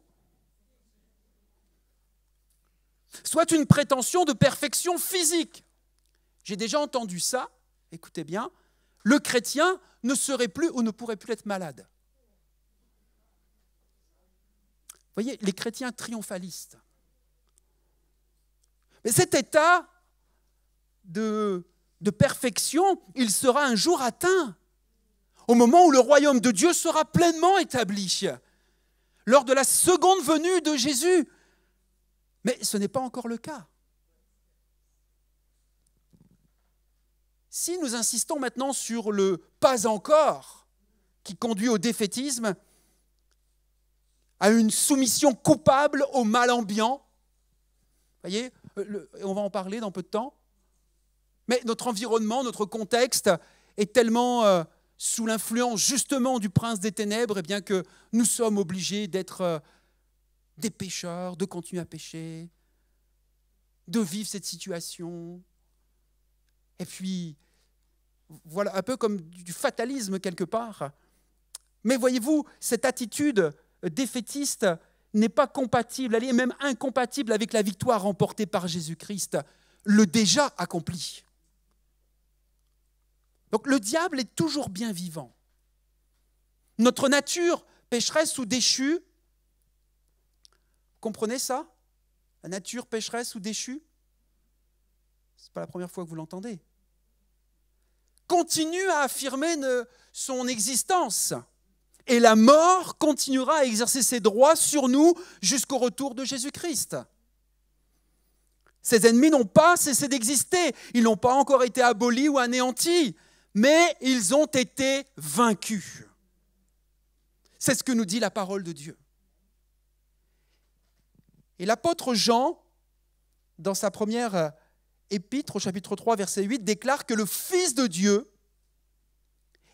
Speaker 5: Soit une prétention de perfection physique. J'ai déjà entendu ça, écoutez bien, le chrétien ne serait plus ou ne pourrait plus être malade. Vous voyez, les chrétiens triomphalistes. Mais cet état de perfection, il sera un jour atteint, au moment où le royaume de Dieu sera pleinement établi, lors de la seconde venue de Jésus. Mais ce n'est pas encore le cas. Si nous insistons maintenant sur le « pas encore » qui conduit au défaitisme, à une soumission coupable au mal ambiant. Vous voyez, on va en parler dans peu de temps. Mais notre environnement, notre contexte est tellement sous l'influence justement du prince des ténèbres, eh bien que nous sommes obligés d'être des pécheurs, de continuer à pécher, de vivre cette situation. Et puis, voilà, un peu comme du fatalisme quelque part. Mais voyez-vous, cette attitude défaitiste n'est pas compatible, elle est même incompatible avec la victoire remportée par Jésus-Christ, le déjà accompli. Donc le diable est toujours bien vivant. Notre nature pécheresse ou déchue, comprenez ça? La nature pécheresse ou déchue? Ce n'est pas la première fois que vous l'entendez. Continue à affirmer son existence. Et la mort continuera à exercer ses droits sur nous jusqu'au retour de Jésus-Christ. Ces ennemis n'ont pas cessé d'exister. Ils n'ont pas encore été abolis ou anéantis. Mais ils ont été vaincus. C'est ce que nous dit la parole de Dieu. Et l'apôtre Jean, dans sa première épître, au chapitre 3, verset 8, déclare que le Fils de Dieu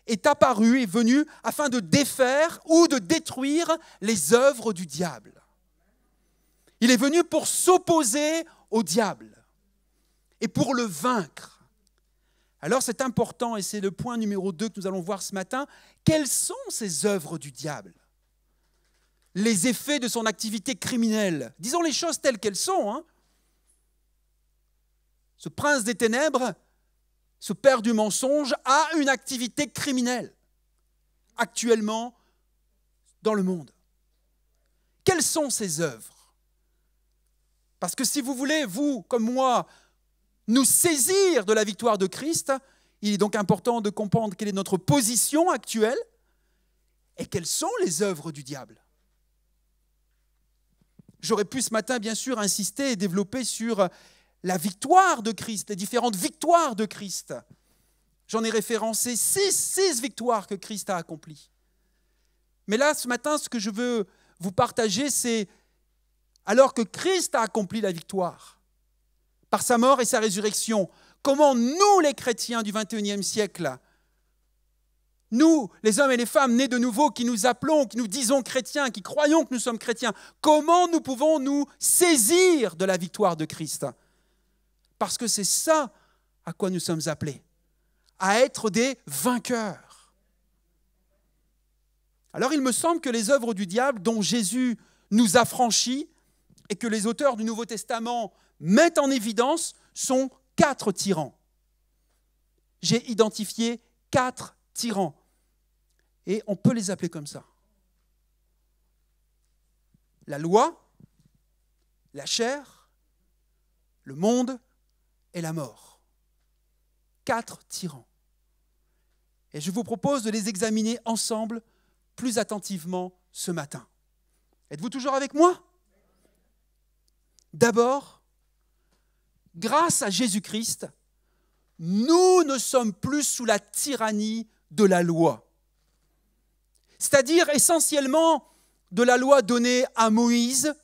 Speaker 5: est apparu, est venu afin de défaire ou de détruire les œuvres du diable. Il est venu pour s'opposer au diable et pour le vaincre. Alors c'est important, et c'est le point numéro 2 que nous allons voir ce matin, quelles sont ces œuvres du diable? Les effets de son activité criminelle. Disons les choses telles qu'elles sont. Hein. Ce prince des ténèbres, ce père du mensonge, a une activité criminelle actuellement dans le monde. Quelles sont ces œuvres? Parce que si vous voulez, vous comme moi, nous saisir de la victoire de Christ, il est donc important de comprendre quelle est notre position actuelle et quelles sont les œuvres du diable. J'aurais pu ce matin, bien sûr, insister et développer sur la victoire de Christ, les différentes victoires de Christ. J'en ai référencé 6 victoires que Christ a accomplies. Mais là, ce matin, ce que je veux vous partager, c'est alors que Christ a accompli la victoire, par sa mort et sa résurrection, comment nous, les chrétiens du XXIe siècle, nous, les hommes et les femmes nés de nouveau, qui nous appelons, qui nous disons chrétiens, qui croyons que nous sommes chrétiens, comment nous pouvons nous saisir de la victoire de Christ? Parce que c'est ça à quoi nous sommes appelés, à être des vainqueurs. Alors il me semble que les œuvres du diable dont Jésus nous a franchis et que les auteurs du Nouveau Testament mettent en évidence sont 4 tyrans. J'ai identifié 4 tyrans. Et on peut les appeler comme ça. La loi, la chair, le monde et la mort. 4 tyrans. Et je vous propose de les examiner ensemble plus attentivement ce matin. Êtes-vous toujours avec moi? D'abord, grâce à Jésus-Christ, nous ne sommes plus sous la tyrannie de la loi. C'est-à-dire essentiellement de la loi donnée à Moïse,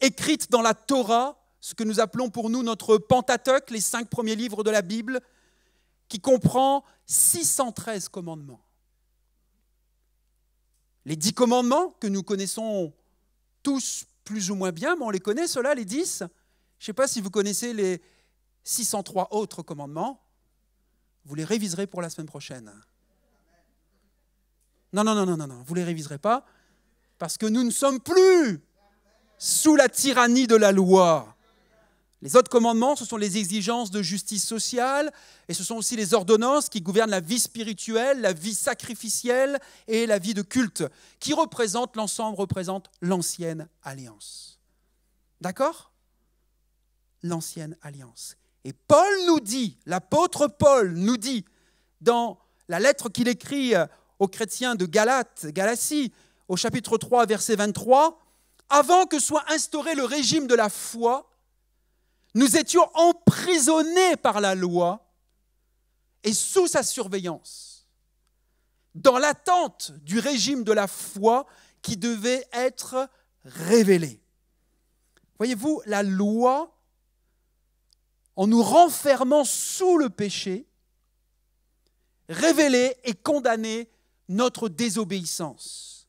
Speaker 5: écrite dans la Torah, ce que nous appelons pour nous notre Pentateuque, les 5 premiers livres de la Bible, qui comprend 613 commandements. Les 10 commandements que nous connaissons tous plus ou moins bien, mais on les connaît, ceux-là, les 10. Je ne sais pas si vous connaissez les 603 autres commandements. Vous les réviserez pour la semaine prochaine. Non, vous ne les réviserez pas, parce que nous ne sommes plus sous la tyrannie de la loi. Les autres commandements, ce sont les exigences de justice sociale, et ce sont aussi les ordonnances qui gouvernent la vie spirituelle, la vie sacrificielle et la vie de culte, qui représentent l'ensemble, représentent l'ancienne alliance. D'accord? L'ancienne alliance. Et Paul nous dit, l'apôtre Paul nous dit, dans la lettre qu'il écrit aux chrétiens de Galatie, au chapitre 3, verset 23, « Avant que soit instauré le régime de la foi, nous étions emprisonnés par la loi et sous sa surveillance, dans l'attente du régime de la foi qui devait être révélée. Voyez-vous, la loi, en nous renfermant sous le péché, révélait et condamnait notre désobéissance,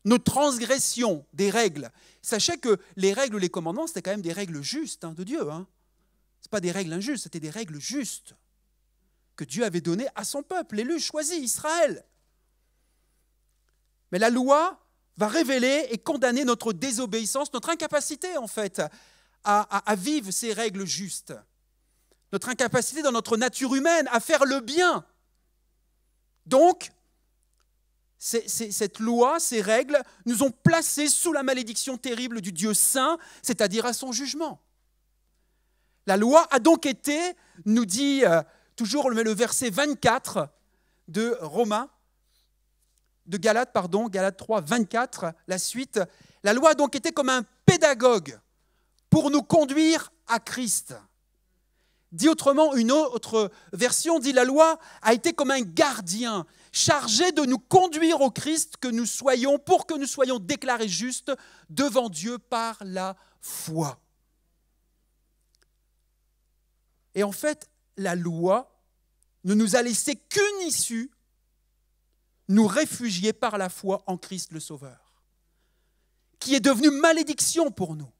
Speaker 5: nos transgressions des règles. Sachez que les règles ou les commandements, c'était quand même des règles justes de Dieu. Ce ne sont pas des règles injustes, c'était des règles justes que Dieu avait données à son peuple, l'élu choisi, Israël. Mais la loi va révéler et condamner notre désobéissance, notre incapacité en fait à vivre ces règles justes, notre incapacité dans notre nature humaine à faire le bien. Donc, cette loi, ces règles, nous ont placés sous la malédiction terrible du Dieu saint, c'est-à-dire à son jugement. La loi a donc été, nous dit toujours le verset 24 de Galates 3, 24, la suite. La loi a donc été comme un pédagogue pour nous conduire à Christ. Dit autrement, une autre version dit la loi a été comme un gardien chargé de nous conduire au Christ pour que nous soyons déclarés justes devant Dieu par la foi. Et en fait, la loi ne nous a laissé qu'une issue, nous réfugier par la foi en Christ le Sauveur, qui est devenu malédiction pour nous,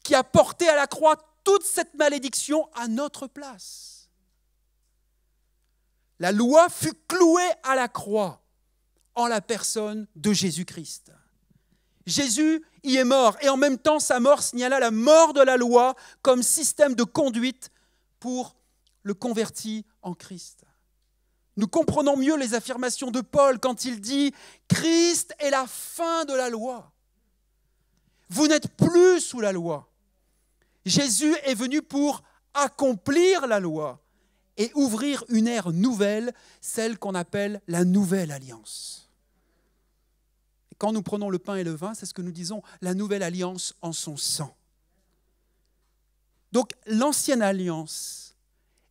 Speaker 5: qui a porté à la croix toute cette malédiction à notre place. La loi fut clouée à la croix en la personne de Jésus-Christ. Jésus y est mort et en même temps sa mort signala la mort de la loi comme système de conduite pour le converti en Christ. Nous comprenons mieux les affirmations de Paul quand il dit « Christ est la fin de la loi ». Vous n'êtes plus sous la loi. Jésus est venu pour accomplir la loi et ouvrir une ère nouvelle, celle qu'on appelle la nouvelle alliance. Et quand nous prenons le pain et le vin, c'est ce que nous disons, la nouvelle alliance en son sang. Donc l'ancienne alliance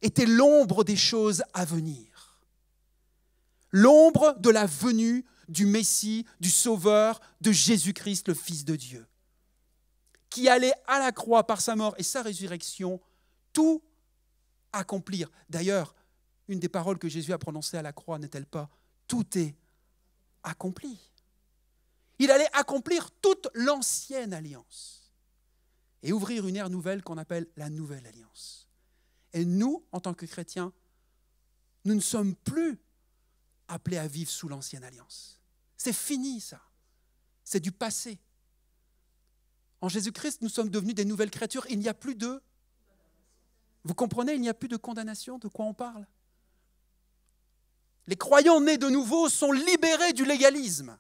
Speaker 5: était l'ombre des choses à venir. L'ombre de la venue du Messie, du Sauveur, de Jésus-Christ, le Fils de Dieu, qui allait à la croix par sa mort et sa résurrection, tout accomplir. D'ailleurs, une des paroles que Jésus a prononcées à la croix n'est-elle pas « Tout est accompli ». Il allait accomplir toute l'ancienne alliance et ouvrir une ère nouvelle qu'on appelle la nouvelle alliance. Et nous, en tant que chrétiens, nous ne sommes plus appelés à vivre sous l'ancienne alliance. C'est fini ça. C'est du passé. En Jésus-Christ, nous sommes devenus des nouvelles créatures. Il n'y a plus de... Vous comprenez, il n'y a plus de condamnation. De quoi on parle? Les croyants nés de nouveau sont libérés du légalisme.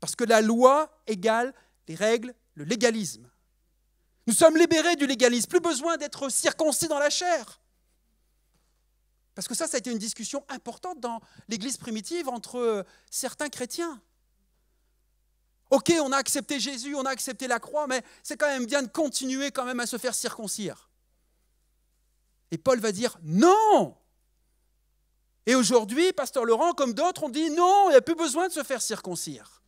Speaker 5: Parce que la loi égale les règles, le légalisme. Nous sommes libérés du légalisme. Plus besoin d'être circoncis dans la chair. Parce que ça a été une discussion importante dans l'Église primitive entre certains chrétiens. Ok, on a accepté Jésus, on a accepté la croix, mais c'est quand même bien de continuer quand même à se faire circoncire. Et Paul va dire non. Et aujourd'hui, Pasteur Laurent, comme d'autres, on dit non, il n'y a plus besoin de se faire circoncire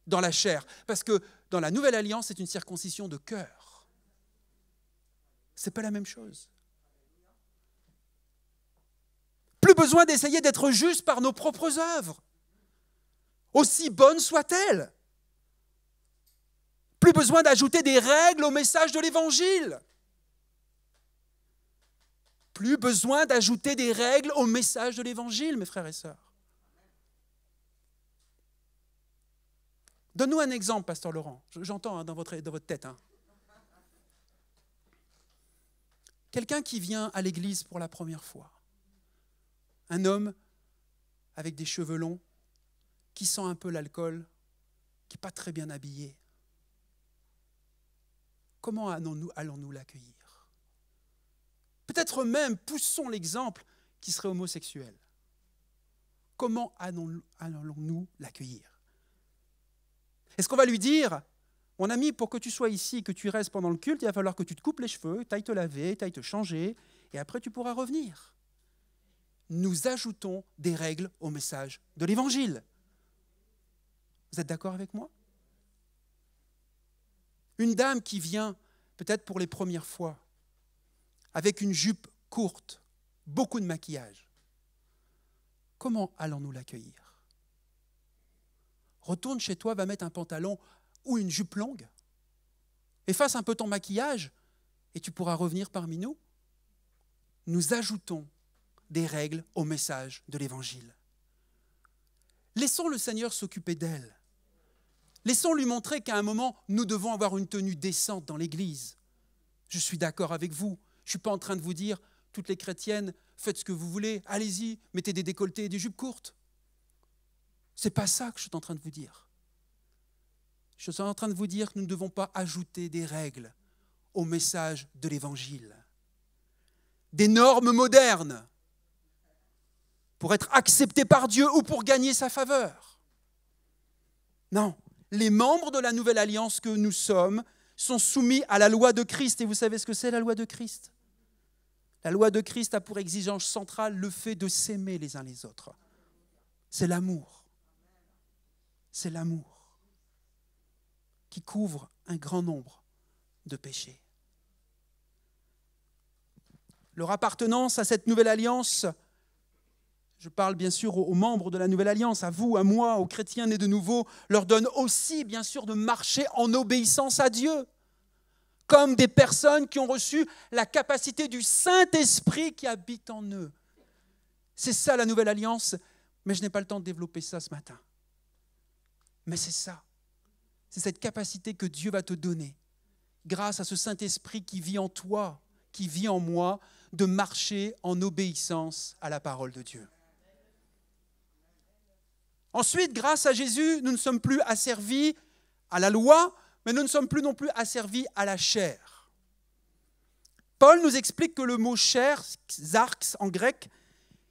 Speaker 5: dans la chair. Parce que dans la nouvelle alliance, c'est une circoncision de cœur. Ce n'est pas la même chose. Plus besoin d'essayer d'être juste par nos propres œuvres, aussi bonnes soient-elles. Plus besoin d'ajouter des règles au message de l'Évangile. Plus besoin d'ajouter des règles au message de l'Évangile, mes frères et sœurs. Donne-nous un exemple, Pasteur Laurent. J'entends dans votre tête. Quelqu'un qui vient à l'église pour la première fois. Un homme avec des cheveux longs, qui sent un peu l'alcool, qui n'est pas très bien habillé. Comment allons-nous l'accueillir? Peut-être même, poussons l'exemple qui serait homosexuel. Comment allons-nous l'accueillir? Est-ce qu'on va lui dire, mon ami, pour que tu sois ici, que tu restes pendant le culte, il va falloir que tu te coupes les cheveux, tu ailles te laver, tu ailles te changer, et après tu pourras revenir. Nous ajoutons des règles au message de l'Évangile. Vous êtes d'accord avec moi? Une dame qui vient, peut-être pour les premières fois, avec une jupe courte, beaucoup de maquillage. Comment allons-nous l'accueillir? Retourne chez toi, va mettre un pantalon ou une jupe longue, efface un peu ton maquillage et tu pourras revenir parmi nous. Nous ajoutons des règles au message de l'Évangile. Laissons le Seigneur s'occuper d'elle. Laissons lui montrer qu'à un moment, nous devons avoir une tenue décente dans l'Église. Je suis d'accord avec vous. Je ne suis pas en train de vous dire, toutes les chrétiennes, faites ce que vous voulez, allez-y, mettez des décolletés et des jupes courtes. Ce n'est pas ça que je suis en train de vous dire. Je suis en train de vous dire que nous ne devons pas ajouter des règles au message de l'Évangile. Des normes modernes pour être acceptés par Dieu ou pour gagner sa faveur. Non, les membres de la nouvelle alliance que nous sommes sont soumis à la loi de Christ. Et vous savez ce que c'est la loi de Christ? La loi de Christ a pour exigence centrale le fait de s'aimer les uns les autres. C'est l'amour. C'est l'amour qui couvre un grand nombre de péchés. Leur appartenance à cette nouvelle alliance, je parle bien sûr aux membres de la nouvelle alliance, à vous, à moi, aux chrétiens nés de nouveau, leur donne aussi bien sûr de marcher en obéissance à Dieu, comme des personnes qui ont reçu la capacité du Saint-Esprit qui habite en eux. C'est ça la nouvelle alliance, mais je n'ai pas le temps de développer ça ce matin. Mais c'est ça, c'est cette capacité que Dieu va te donner, grâce à ce Saint-Esprit qui vit en toi, qui vit en moi, de marcher en obéissance à la parole de Dieu. Ensuite, grâce à Jésus, nous ne sommes plus asservis à la loi, mais nous ne sommes plus non plus asservis à la chair. Paul nous explique que le mot chair, sarx en grec,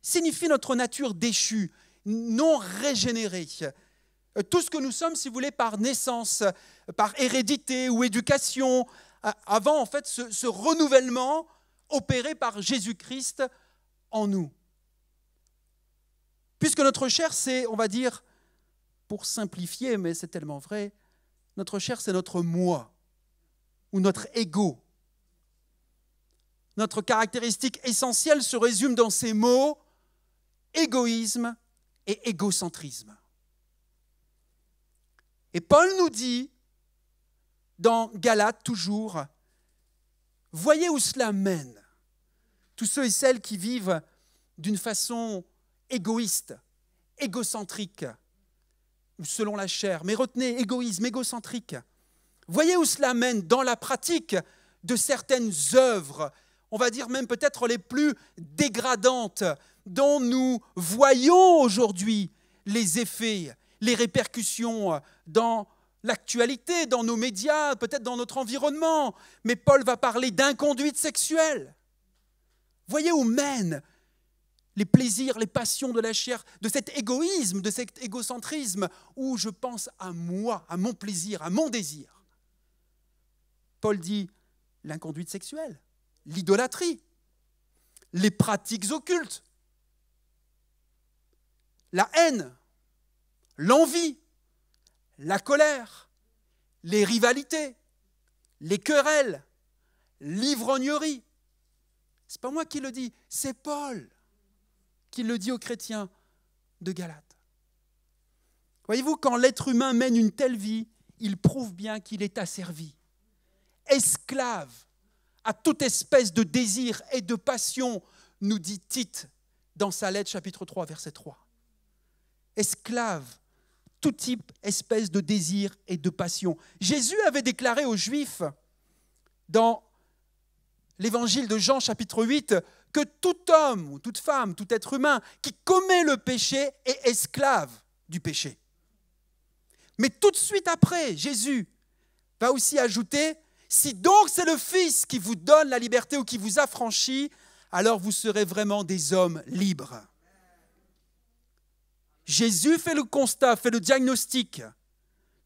Speaker 5: signifie notre nature déchue, non régénérée. Tout ce que nous sommes, si vous voulez, par naissance, par hérédité ou éducation, avant en fait ce renouvellement opéré par Jésus-Christ en nous. Puisque notre chair, c'est, on va dire, pour simplifier, mais c'est tellement vrai, notre chair, c'est notre moi ou notre ego. Notre caractéristique essentielle se résume dans ces mots, égoïsme et égocentrisme. Et Paul nous dit, dans Galates toujours, voyez où cela mène. Tous ceux et celles qui vivent d'une façon égoïste, égocentrique, ou selon la chair, mais retenez, égoïsme, égocentrique. Voyez où cela mène dans la pratique de certaines œuvres, on va dire même peut-être les plus dégradantes, dont nous voyons aujourd'hui les effets, les répercussions dans l'actualité, dans nos médias, peut-être dans notre environnement. Mais Paul va parler d'inconduite sexuelle. Voyez où mènent les plaisirs, les passions de la chair, de cet égoïsme, de cet égocentrisme, où je pense à moi, à mon plaisir, à mon désir. Paul dit l'inconduite sexuelle, l'idolâtrie, les pratiques occultes, la haine, l'envie, la colère, les rivalités, les querelles, l'ivrognerie. Ce n'est pas moi qui le dis, c'est Paul qui le dit aux chrétiens de Galate. Voyez-vous, quand l'être humain mène une telle vie, il prouve bien qu'il est asservi, esclave à toute espèce de désir et de passion, nous dit Tite dans sa lettre chapitre 3, verset 3. Esclave, tout type, espèce de désir et de passion. Jésus avait déclaré aux Juifs dans l'évangile de Jean chapitre 8 que tout homme ou toute femme, tout être humain qui commet le péché est esclave du péché. Mais tout de suite après, Jésus va aussi ajouter « Si donc c'est le Fils qui vous donne la liberté ou qui vous affranchit, alors vous serez vraiment des hommes libres. » Jésus fait le constat, fait le diagnostic.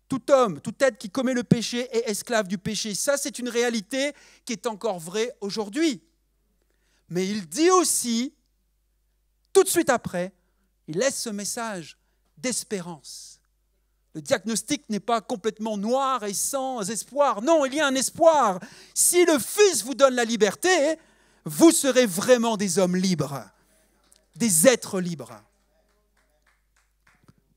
Speaker 5: Tout homme, tout être qui commet le péché est esclave du péché. Ça, c'est une réalité qui est encore vraie aujourd'hui. Mais il dit aussi, tout de suite après, il laisse ce message d'espérance. Le diagnostic n'est pas complètement noir et sans espoir. Non, il y a un espoir. Si le Fils vous donne la liberté, vous serez vraiment des hommes libres, des êtres libres.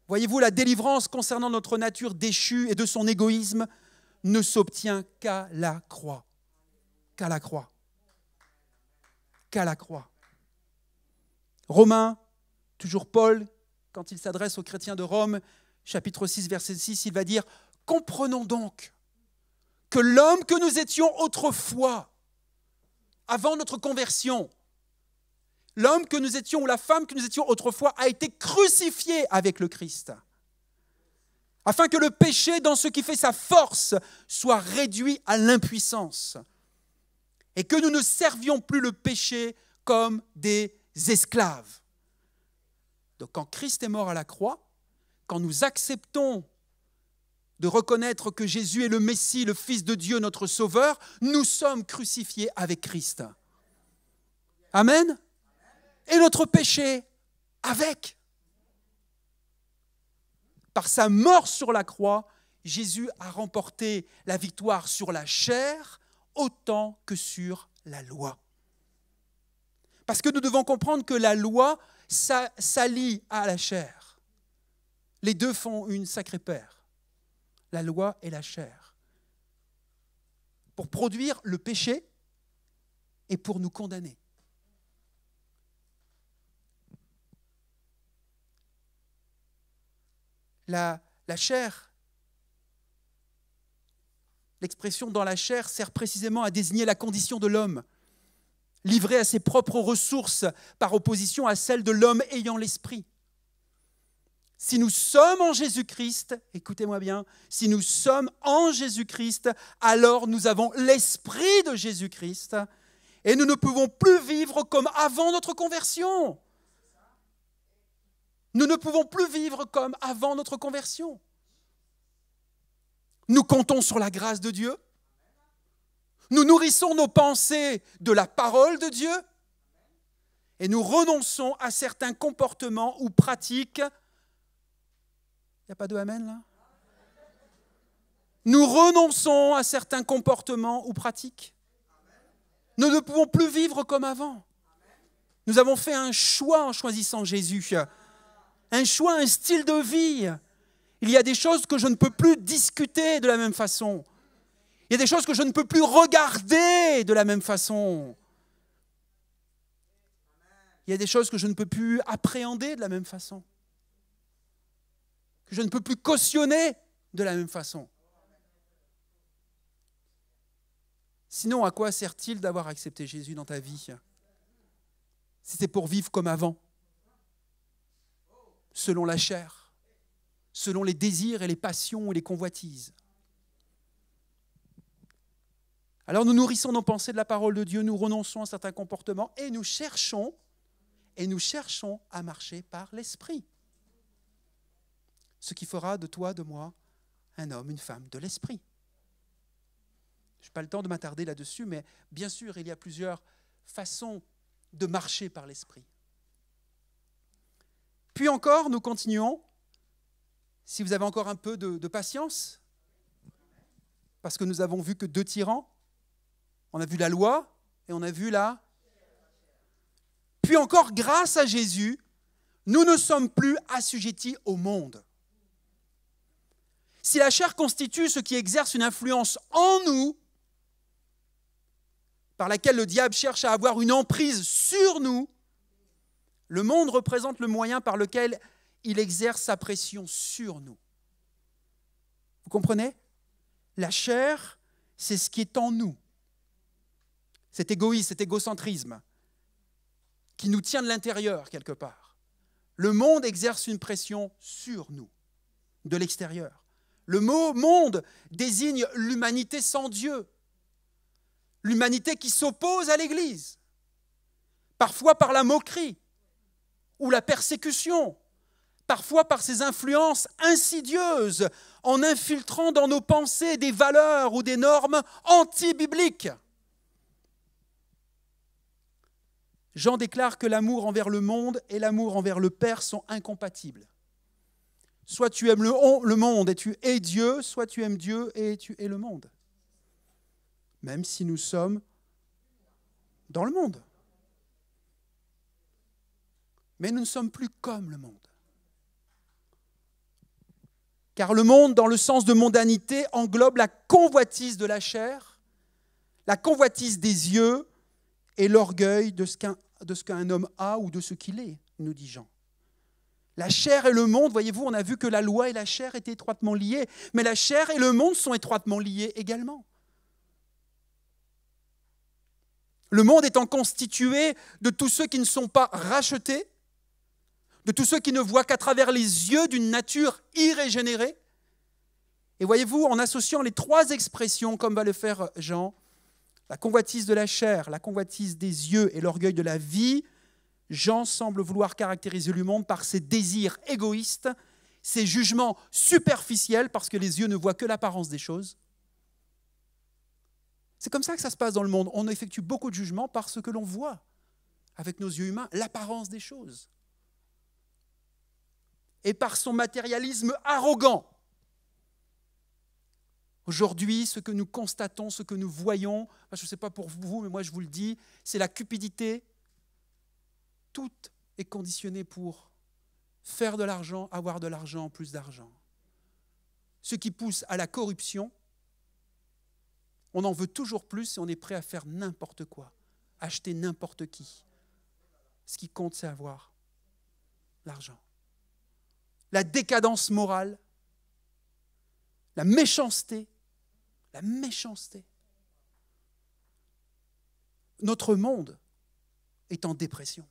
Speaker 5: Voyez-vous, la délivrance concernant notre nature déchue et de son égoïsme ne s'obtient qu'à la croix. Qu'à la croix. Qu'à la croix. Romains, toujours Paul, quand il s'adresse aux chrétiens de Rome, chapitre 6, verset 6, il va dire « Comprenons donc que l'homme que nous étions autrefois, avant notre conversion, l'homme que nous étions ou la femme que nous étions autrefois a été crucifié avec le Christ, afin que le péché, dans ce qui fait sa force, soit réduit à l'impuissance, et que nous ne servions plus le péché comme des esclaves. » Donc quand Christ est mort à la croix, quand nous acceptons de reconnaître que Jésus est le Messie, le Fils de Dieu, notre Sauveur, nous sommes crucifiés avec Christ. Amen. Et notre péché avec. Par sa mort sur la croix, Jésus a remporté la victoire sur la chair autant que sur la loi. Parce que nous devons comprendre que la loi s'allie à la chair. Les deux font une sacrée paire, la loi et la chair, pour produire le péché et pour nous condamner. La chair, l'expression dans la chair sert précisément à désigner la condition de l'homme, livré à ses propres ressources par opposition à celle de l'homme ayant l'esprit. Si nous sommes en Jésus-Christ, écoutez-moi bien, si nous sommes en Jésus-Christ, alors nous avons l'esprit de Jésus-Christ et nous ne pouvons plus vivre comme avant notre conversion. Nous ne pouvons plus vivre comme avant notre conversion. Nous comptons sur la grâce de Dieu. Nous nourrissons nos pensées de la parole de Dieu et nous renonçons à certains comportements ou pratiques. Il n'y a pas de amen là ? Nous renonçons à certains comportements ou pratiques. Nous ne pouvons plus vivre comme avant. Nous avons fait un choix en choisissant Jésus. Un choix, un style de vie. Il y a des choses que je ne peux plus discuter de la même façon. Il y a des choses que je ne peux plus regarder de la même façon. Il y a des choses que je ne peux plus appréhender de la même façon. Que je ne peux plus cautionner de la même façon. Sinon, à quoi sert-il d'avoir accepté Jésus dans ta vie ? Si c'est pour vivre comme avant, selon la chair, selon les désirs et les passions et les convoitises. Alors nous nourrissons nos pensées de la parole de Dieu, nous renonçons à certains comportements et nous cherchons à marcher par l'esprit. Ce qui fera de toi, de moi, un homme, une femme de l'esprit. Je n'ai pas le temps de m'attarder là-dessus, mais bien sûr, il y a plusieurs façons de marcher par l'esprit. Puis encore, nous continuons. Si vous avez encore un peu de patience, parce que nous avons vu que 2 tyrans. On a vu la loi et on a vu la... Puis encore, grâce à Jésus, nous ne sommes plus assujettis au monde. Si la chair constitue ce qui exerce une influence en nous, par laquelle le diable cherche à avoir une emprise sur nous, le monde représente le moyen par lequel il exerce sa pression sur nous. Vous comprenez ? La chair, c'est ce qui est en nous. Cet égoïsme, cet égocentrisme qui nous tient de l'intérieur quelque part. Le monde exerce une pression sur nous, de l'extérieur. Le mot « monde » désigne l'humanité sans Dieu, l'humanité qui s'oppose à l'Église, parfois par la moquerie ou la persécution, parfois par ses influences insidieuses, en infiltrant dans nos pensées des valeurs ou des normes anti-bibliques. Jean déclare que l'amour envers le monde et l'amour envers le Père sont incompatibles. Soit tu aimes le monde et tu es Dieu, soit tu aimes Dieu et tu es le monde. Même si nous sommes dans le monde. Mais nous ne sommes plus comme le monde. Car le monde, dans le sens de mondanité, englobe la convoitise de la chair, la convoitise des yeux et l'orgueil de ce qu'un homme a ou de ce qu'il est, nous dit Jean. La chair et le monde, voyez-vous, on a vu que la loi et la chair étaient étroitement liées, mais la chair et le monde sont étroitement liés également. Le monde étant constitué de tous ceux qui ne sont pas rachetés, de tous ceux qui ne voient qu'à travers les yeux d'une nature irrégénérée. Et voyez-vous, en associant les trois expressions, comme va le faire Jean, la convoitise de la chair, la convoitise des yeux et l'orgueil de la vie, Jean semble vouloir caractériser le monde par ses désirs égoïstes, ses jugements superficiels, parce que les yeux ne voient que l'apparence des choses. C'est comme ça que ça se passe dans le monde. On effectue beaucoup de jugements par ce que l'on voit avec nos yeux humains, l'apparence des choses. Et par son matérialisme arrogant. Aujourd'hui, ce que nous constatons, ce que nous voyons, je ne sais pas pour vous, mais moi je vous le dis, c'est la cupidité. Tout est conditionné pour faire de l'argent, avoir de l'argent, plus d'argent. Ce qui pousse à la corruption, on en veut toujours plus et on est prêt à faire n'importe quoi, acheter n'importe qui. Ce qui compte, c'est avoir l'argent. La décadence morale, la méchanceté. Notre monde est en dépression.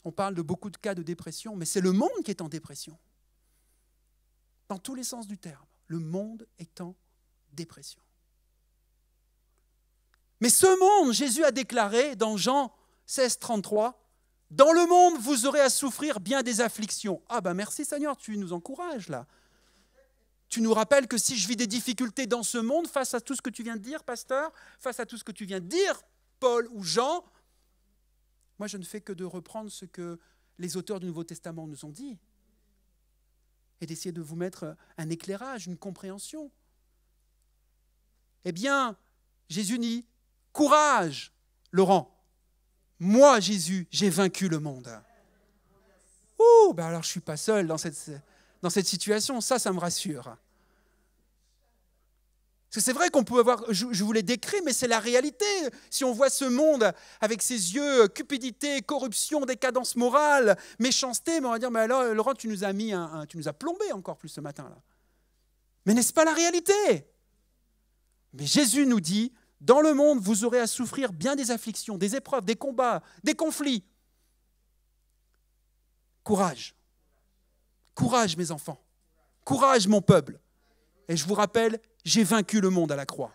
Speaker 5: On parle de beaucoup de cas de dépression, mais c'est le monde qui est en dépression. Dans tous les sens du terme, le monde est en dépression. Mais ce monde, Jésus a déclaré dans Jean 16, 33, « Dans le monde, vous aurez à souffrir bien des afflictions. » Ah ben merci Seigneur, tu nous encourages là. Tu nous rappelles que si je vis des difficultés dans ce monde, face à tout ce que tu viens de dire, pasteur, face à tout ce que tu viens de dire, Paul ou Jean, moi je ne fais que de reprendre ce que les auteurs du Nouveau Testament nous ont dit et d'essayer de vous mettre un éclairage, une compréhension. Eh bien, Jésus dit, courage, Laurent. Moi, Jésus, j'ai vaincu le monde. Ouh, ben alors je ne suis pas seul dans cette situation, ça me rassure. Parce que c'est vrai qu'on peut avoir, je vous l'ai décrit, mais c'est la réalité. Si on voit ce monde avec ses yeux, cupidité, corruption, décadence morale, méchanceté, mais on va dire, mais alors Laurent, tu nous as plombé encore plus ce matin-là. Mais n'est-ce pas la réalité ? Mais Jésus nous dit, dans le monde, vous aurez à souffrir bien des afflictions, des épreuves, des combats, des conflits. Courage. Courage, mes enfants. Courage, mon peuple. Et je vous rappelle, j'ai vaincu le monde à la croix.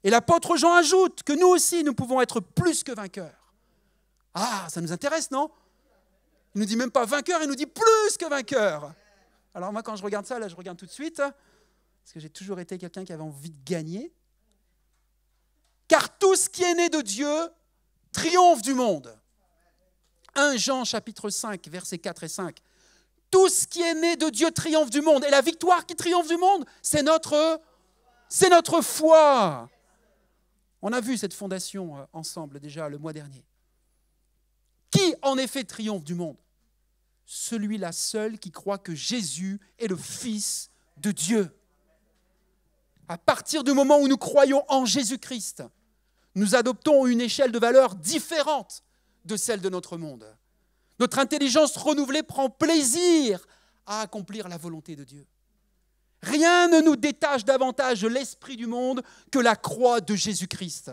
Speaker 5: Et l'apôtre Jean ajoute que nous aussi, nous pouvons être plus que vainqueurs. Ah, ça nous intéresse, non ? Il ne nous dit même pas vainqueur, il nous dit plus que vainqueur. Alors moi, quand je regarde ça, là, je regarde tout de suite, parce que j'ai toujours été quelqu'un qui avait envie de gagner. Car tout ce qui est né de Dieu triomphe du monde. 1 Jean chapitre 5, versets 4 et 5. Tout ce qui est né de Dieu triomphe du monde. Et la victoire qui triomphe du monde, c'est notre foi. On a vu cette fondation ensemble déjà le mois dernier. Qui en effet triomphe du monde ? Celui-là seul qui croit que Jésus est le Fils de Dieu. À partir du moment où nous croyons en Jésus-Christ, nous adoptons une échelle de valeur différente de celle de notre monde. Notre intelligence renouvelée prend plaisir à accomplir la volonté de Dieu. Rien ne nous détache davantage de l'esprit du monde que la croix de Jésus-Christ.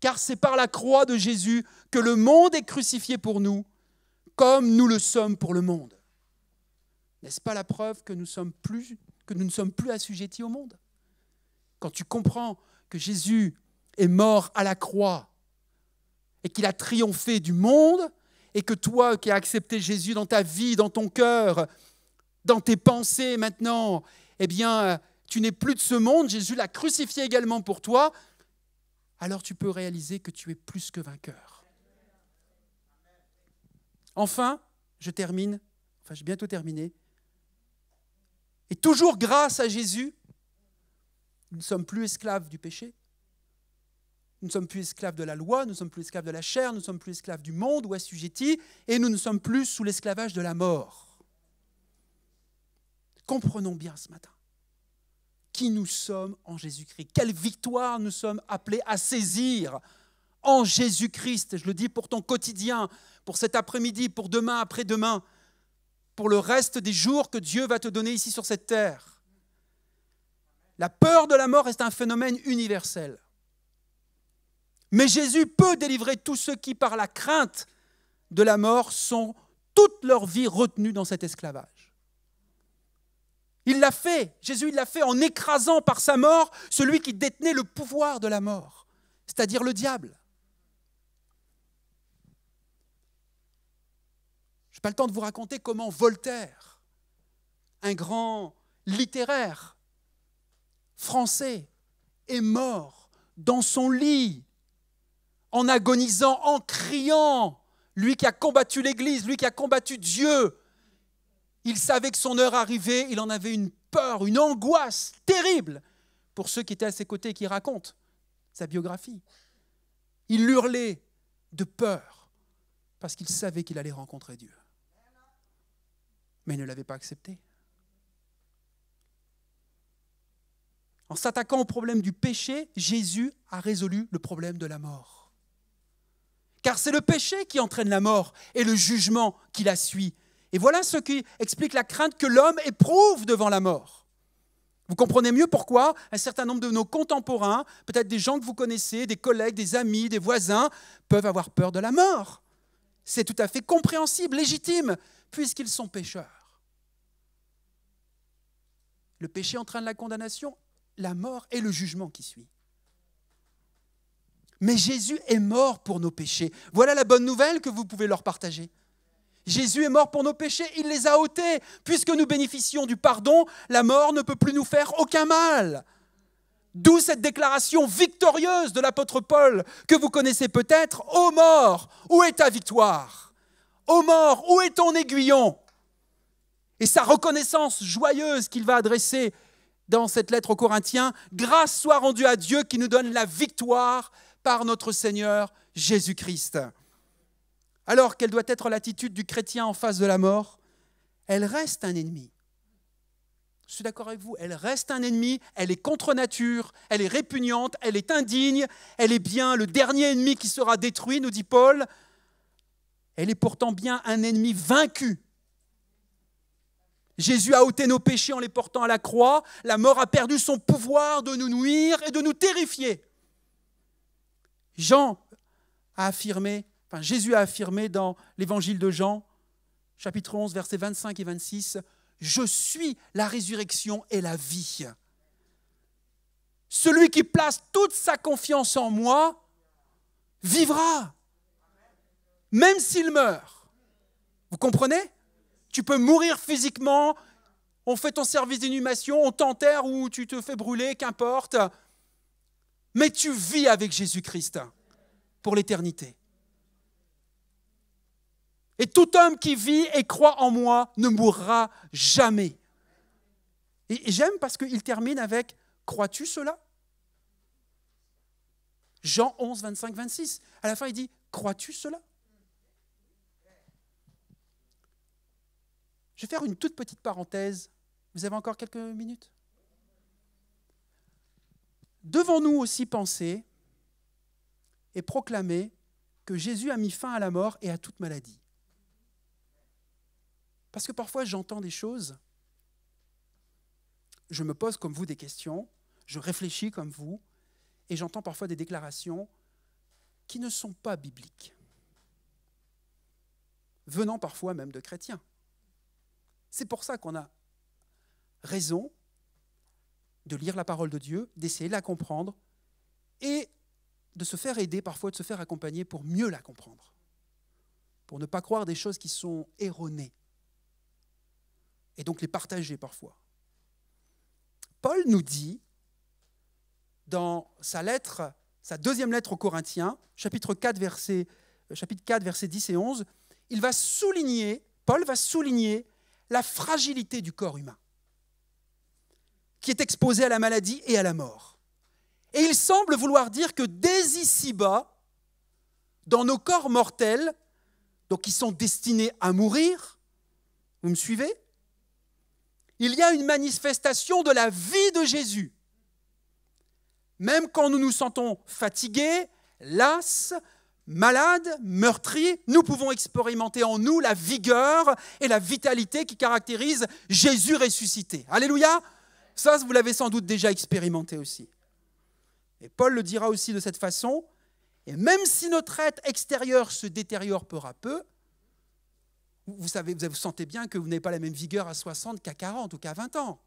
Speaker 5: Car c'est par la croix de Jésus que le monde est crucifié pour nous, comme nous le sommes pour le monde. N'est-ce pas la preuve que nous ne sommes plus assujettis au monde ? Quand tu comprends que Jésus est mort à la croix et qu'il a triomphé du monde, et que toi qui as accepté Jésus dans ta vie, dans ton cœur, dans tes pensées maintenant, eh bien, tu n'es plus de ce monde, Jésus l'a crucifié également pour toi, alors tu peux réaliser que tu es plus que vainqueur. Enfin, je termine, enfin j'ai bientôt terminé, et toujours grâce à Jésus, nous ne sommes plus esclaves du péché, nous ne sommes plus esclaves de la loi, nous ne sommes plus esclaves de la chair, nous ne sommes plus esclaves du monde ou assujettis, et nous ne sommes plus sous l'esclavage de la mort. Comprenons bien ce matin qui nous sommes en Jésus-Christ, quelle victoire nous sommes appelés à saisir en Jésus-Christ. Je le dis pour ton quotidien, pour cet après-midi, pour demain, après-demain, pour le reste des jours que Dieu va te donner ici sur cette terre. La peur de la mort est un phénomène universel. Mais Jésus peut délivrer tous ceux qui, par la crainte de la mort, sont toute leur vie retenus dans cet esclavage. Il l'a fait, Jésus il l'a fait en écrasant par sa mort celui qui détenait le pouvoir de la mort, c'est-à-dire le diable. Je n'ai pas le temps de vous raconter comment Voltaire, un grand littéraire français, est mort dans son lit, en agonisant, en criant, lui qui a combattu l'Église, lui qui a combattu Dieu. Il savait que son heure arrivait, il en avait une peur, une angoisse terrible pour ceux qui étaient à ses côtés et qui racontent sa biographie. Il hurlait de peur parce qu'il savait qu'il allait rencontrer Dieu. Mais il ne l'avait pas accepté. En s'attaquant au problème du péché, Jésus a résolu le problème de la mort. Car c'est le péché qui entraîne la mort et le jugement qui la suit. Et voilà ce qui explique la crainte que l'homme éprouve devant la mort. Vous comprenez mieux pourquoi un certain nombre de nos contemporains, peut-être des gens que vous connaissez, des collègues, des amis, des voisins, peuvent avoir peur de la mort. C'est tout à fait compréhensible, légitime, puisqu'ils sont pécheurs. Le péché entraîne la condamnation, la mort et le jugement qui suit. Mais Jésus est mort pour nos péchés. Voilà la bonne nouvelle que vous pouvez leur partager. Jésus est mort pour nos péchés, il les a ôtés. Puisque nous bénéficions du pardon, la mort ne peut plus nous faire aucun mal. D'où cette déclaration victorieuse de l'apôtre Paul, que vous connaissez peut-être. « Ô mort, où est ta victoire ? Ô mort, où est ton aiguillon ?» Et sa reconnaissance joyeuse qu'il va adresser dans cette lettre aux Corinthiens, « Grâce soit rendue à Dieu qui nous donne la victoire par notre Seigneur Jésus-Christ. » Alors, quelle doit être l'attitude du chrétien en face de la mort ? Elle reste un ennemi. Je suis d'accord avec vous, elle reste un ennemi, elle est contre nature, elle est répugnante, elle est indigne, elle est bien le dernier ennemi qui sera détruit, nous dit Paul. Elle est pourtant bien un ennemi vaincu. Jésus a ôté nos péchés en les portant à la croix. La mort a perdu son pouvoir de nous nuire et de nous terrifier. Jésus a affirmé dans l'évangile de Jean, chapitre 11, versets 25 et 26, « Je suis la résurrection et la vie. Celui qui place toute sa confiance en moi vivra, même s'il meurt. » Vous comprenez ? Tu peux mourir physiquement, on fait ton service d'inhumation, on t'enterre ou tu te fais brûler, qu'importe. Mais tu vis avec Jésus-Christ pour l'éternité. Et tout homme qui vit et croit en moi ne mourra jamais. Et j'aime parce qu'il termine avec « Crois-tu cela ?» Jean 11, 25, 26. À la fin, il dit « Crois-tu cela ?» Je vais faire une toute petite parenthèse. Vous avez encore quelques minutes ? Devons-nous aussi penser et proclamer que Jésus a mis fin à la mort et à toute maladie ? Parce que parfois, j'entends des choses, je me pose comme vous des questions, je réfléchis comme vous, et j'entends parfois des déclarations qui ne sont pas bibliques, venant parfois même de chrétiens. C'est pour ça qu'on a raison de lire la parole de Dieu, d'essayer de la comprendre et de se faire aider, parfois de se faire accompagner pour mieux la comprendre, pour ne pas croire des choses qui sont erronées et donc les partager parfois. Paul nous dit, dans sa deuxième lettre aux Corinthiens, chapitre 4, versets 10 et 11, Paul va souligner la fragilité du corps humain, qui est exposé à la maladie et à la mort. Et il semble vouloir dire que dès ici-bas, dans nos corps mortels, donc qui sont destinés à mourir, vous me suivez? Il y a une manifestation de la vie de Jésus. Même quand nous nous sentons fatigués, las, malades, meurtris, nous pouvons expérimenter en nous la vigueur et la vitalité qui caractérisent Jésus ressuscité. Alléluia! Ça, vous l'avez sans doute déjà expérimenté aussi. Et Paul le dira aussi de cette façon. Et même si notre être extérieur se détériore peu à peu, vous sentez bien que vous n'avez pas la même vigueur à 60 qu'à 40 ou qu'à 20 ans,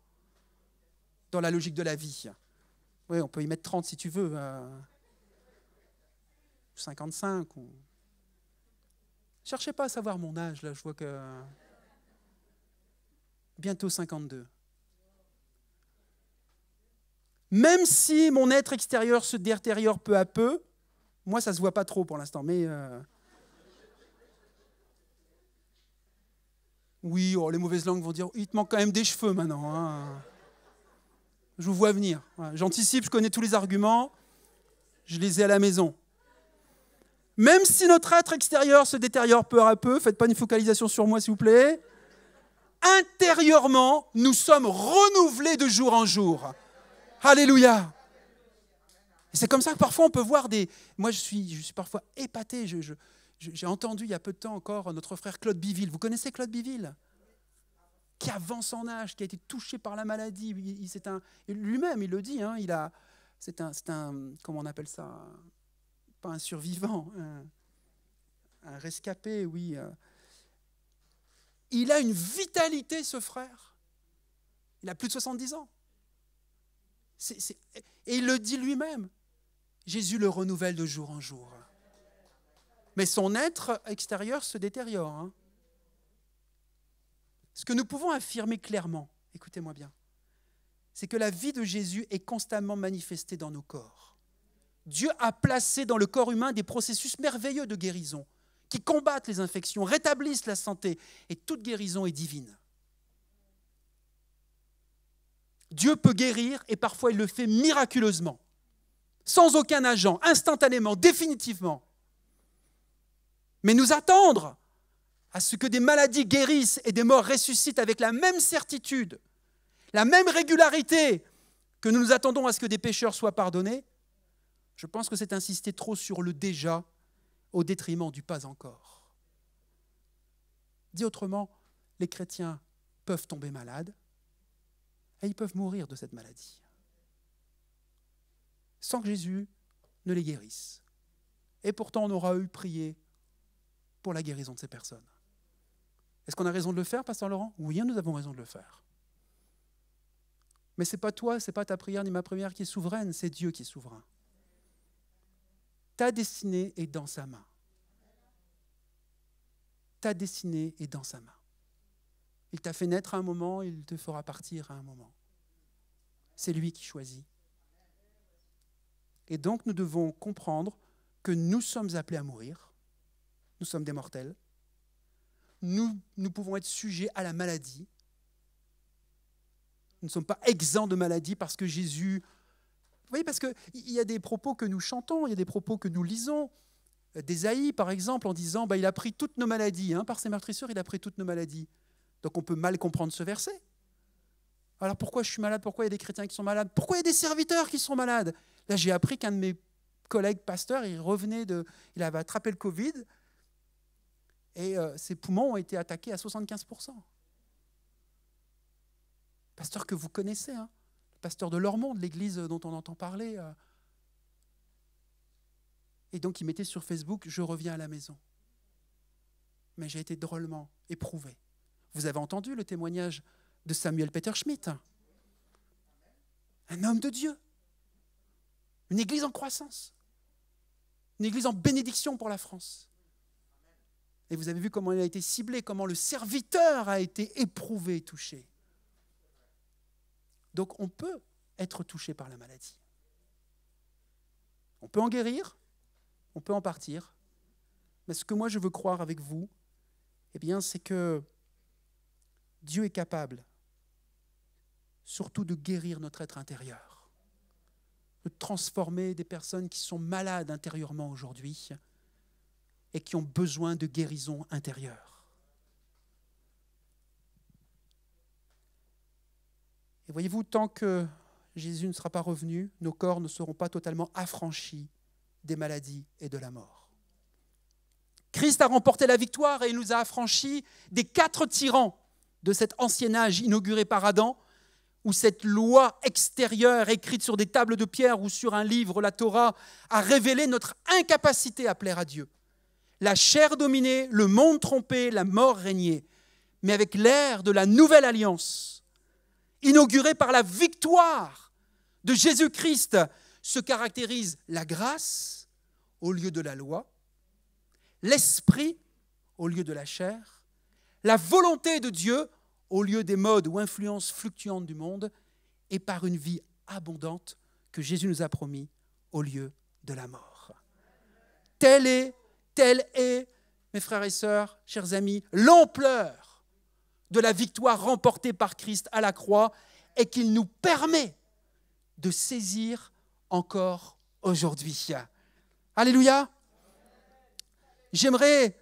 Speaker 5: dans la logique de la vie. Oui, on peut y mettre 30 si tu veux, 55. Ou... Cherchez pas à savoir mon âge, là, je vois que... Bientôt 52. Même si mon être extérieur se détériore peu à peu, moi, ça ne se voit pas trop pour l'instant, mais... Oui, les mauvaises langues vont dire « il te manque quand même des cheveux maintenant. Hein. » Je vous vois venir. J'anticipe, je connais tous les arguments, je les ai à la maison. Même si notre être extérieur se détériore peu à peu, faites pas une focalisation sur moi s'il vous plaît, intérieurement, nous sommes renouvelés de jour en jour. Alléluia. Et c'est comme ça que parfois on peut voir des... Moi je suis parfois épaté, j'ai entendu il y a peu de temps encore notre frère Claude Biville. Vous connaissez Claude Biville ? Qui avance en âge, qui a été touché par la maladie. Lui-même, il le dit, hein, c'est un, comment on appelle ça ? Pas un survivant, un rescapé, oui. Il a une vitalité, ce frère. Il a plus de 70 ans. Et il le dit lui-même. Jésus le renouvelle de jour en jour. Mais son être extérieur se détériore. Hein. Ce que nous pouvons affirmer clairement, écoutez-moi bien, c'est que la vie de Jésus est constamment manifestée dans nos corps. Dieu a placé dans le corps humain des processus merveilleux de guérison qui combattent les infections, rétablissent la santé, et toute guérison est divine. Dieu peut guérir et parfois il le fait miraculeusement, sans aucun agent, instantanément, définitivement. Mais nous attendre à ce que des maladies guérissent et des morts ressuscitent avec la même certitude, la même régularité que nous nous attendons à ce que des pécheurs soient pardonnés, je pense que c'est insister trop sur le déjà au détriment du pas encore. Dit autrement, les chrétiens peuvent tomber malades et ils peuvent mourir de cette maladie sans que Jésus ne les guérisse. Et pourtant, on aura eu prié pour la guérison de ces personnes. Est-ce qu'on a raison de le faire, Pasteur Laurent ? Oui, nous avons raison de le faire. Mais ce n'est pas toi, ce n'est pas ta prière ni ma prière qui est souveraine, c'est Dieu qui est souverain. Ta destinée est dans sa main. Ta destinée est dans sa main. Il t'a fait naître à un moment, il te fera partir à un moment. C'est lui qui choisit. Et donc nous devons comprendre que nous sommes appelés à mourir. Nous sommes des mortels. Nous pouvons être sujets à la maladie. Nous ne sommes pas exempts de maladie parce que Jésus... Vous voyez, parce qu'il y a des propos que nous chantons, il y a des propos que nous lisons. D'Ésaïe, par exemple, en disant il a pris toutes nos maladies. Par ses meurtrissures, il a pris toutes nos maladies. Donc on peut mal comprendre ce verset. Alors pourquoi je suis malade ? Pourquoi il y a des chrétiens qui sont malades ? Pourquoi il y a des serviteurs qui sont malades ? Là, j'ai appris qu'un de mes collègues pasteurs, il avait attrapé le Covid et ses poumons ont été attaqués à 75%. Pasteur que vous connaissez, le pasteur de Lormont, de l'église dont on entend parler. Et donc il mettait sur Facebook « Je reviens à la maison ». Mais j'ai été drôlement éprouvé. Vous avez entendu le témoignage de Samuel Peter Schmidt, un homme de Dieu, une église en croissance, une église en bénédiction pour la France. Et vous avez vu comment il a été ciblé, comment le serviteur a été éprouvé et touché. Donc on peut être touché par la maladie. On peut en guérir, on peut en partir. Mais ce que moi je veux croire avec vous, c'est que Dieu est capable surtout de guérir notre être intérieur, de transformer des personnes qui sont malades intérieurement aujourd'hui et qui ont besoin de guérison intérieure. Et voyez-vous, tant que Jésus ne sera pas revenu, nos corps ne seront pas totalement affranchis des maladies et de la mort. Christ a remporté la victoire et il nous a affranchis des 4 tyrans de cet ancien âge inauguré par Adam, où cette loi extérieure écrite sur des tables de pierre ou sur un livre, la Torah, a révélé notre incapacité à plaire à Dieu. La chair dominait, le monde trompé, la mort régnait. Mais avec l'ère de la nouvelle alliance, inaugurée par la victoire de Jésus-Christ, se caractérise la grâce au lieu de la loi, l'esprit au lieu de la chair, la volonté de Dieu au lieu des modes ou influences fluctuantes du monde, et par une vie abondante que Jésus nous a promis au lieu de la mort. Telle est, mes frères et sœurs, chers amis, l'ampleur de la victoire remportée par Christ à la croix et qu'il nous permet de saisir encore aujourd'hui. Alléluia! J'aimerais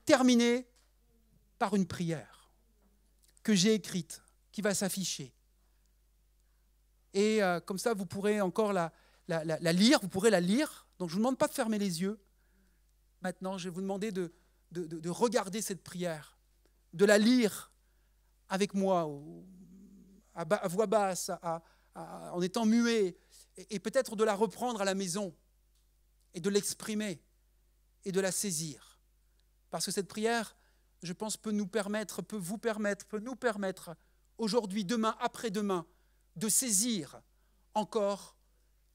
Speaker 5: terminer par une prière que j'ai écrite, qui va s'afficher. Et comme ça, vous pourrez encore la lire, vous pourrez la lire. Donc je ne vous demande pas de fermer les yeux. Maintenant, je vais vous demander de regarder cette prière, de la lire avec moi, à voix basse, en étant muet, et peut-être de la reprendre à la maison, et de l'exprimer, et de la saisir. Parce que cette prière, je pense, peut nous permettre, peut nous permettre, aujourd'hui, demain, après-demain, de saisir encore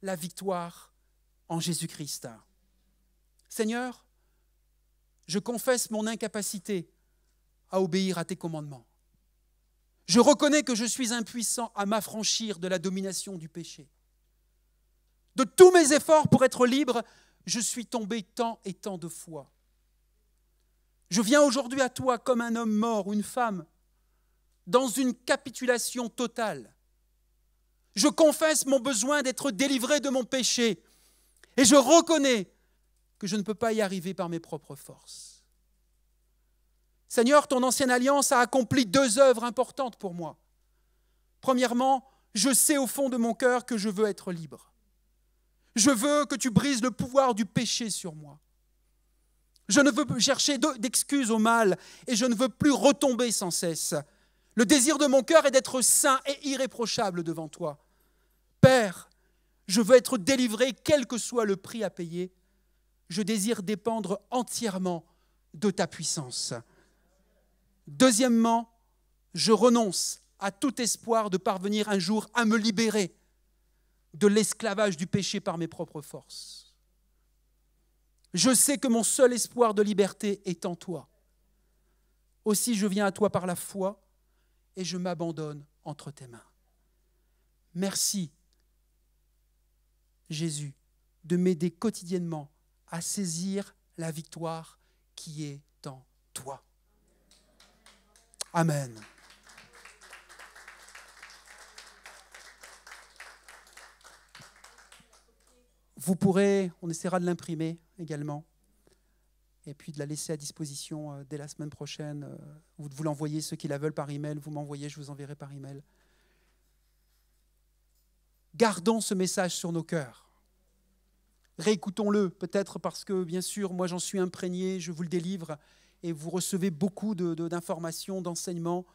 Speaker 5: la victoire en Jésus-Christ. Seigneur, je confesse mon incapacité à obéir à tes commandements. Je reconnais que je suis impuissant à m'affranchir de la domination du péché. De tous mes efforts pour être libre, je suis tombé tant et tant de fois. Je viens aujourd'hui à toi comme un homme mort ou une femme, dans une capitulation totale. Je confesse mon besoin d'être délivré de mon péché et je reconnais que je ne peux pas y arriver par mes propres forces. Seigneur, ton ancienne alliance a accompli 2 œuvres importantes pour moi. Premièrement, je sais au fond de mon cœur que je veux être libre. Je veux que tu brises le pouvoir du péché sur moi. Je ne veux plus chercher d'excuses au mal et je ne veux plus retomber sans cesse. Le désir de mon cœur est d'être saint et irréprochable devant toi. Père, je veux être délivré quel que soit le prix à payer. Je désire dépendre entièrement de ta puissance. Deuxièmement, je renonce à tout espoir de parvenir un jour à me libérer de l'esclavage du péché par mes propres forces. Je sais que mon seul espoir de liberté est en toi. Aussi, je viens à toi par la foi et je m'abandonne entre tes mains. Merci, Jésus, de m'aider quotidiennement à saisir la victoire qui est en toi. Amen. Vous pourrez, on essaiera de l'imprimer également, et puis de la laisser à disposition dès la semaine prochaine. Ou de vous l'envoyer, ceux qui la veulent par email, vous m'envoyez, je vous enverrai par email. Gardons ce message sur nos cœurs. Réécoutons-le, peut-être parce que, bien sûr, moi j'en suis imprégné, je vous le délivre, et vous recevez beaucoup d'informations, d'enseignements,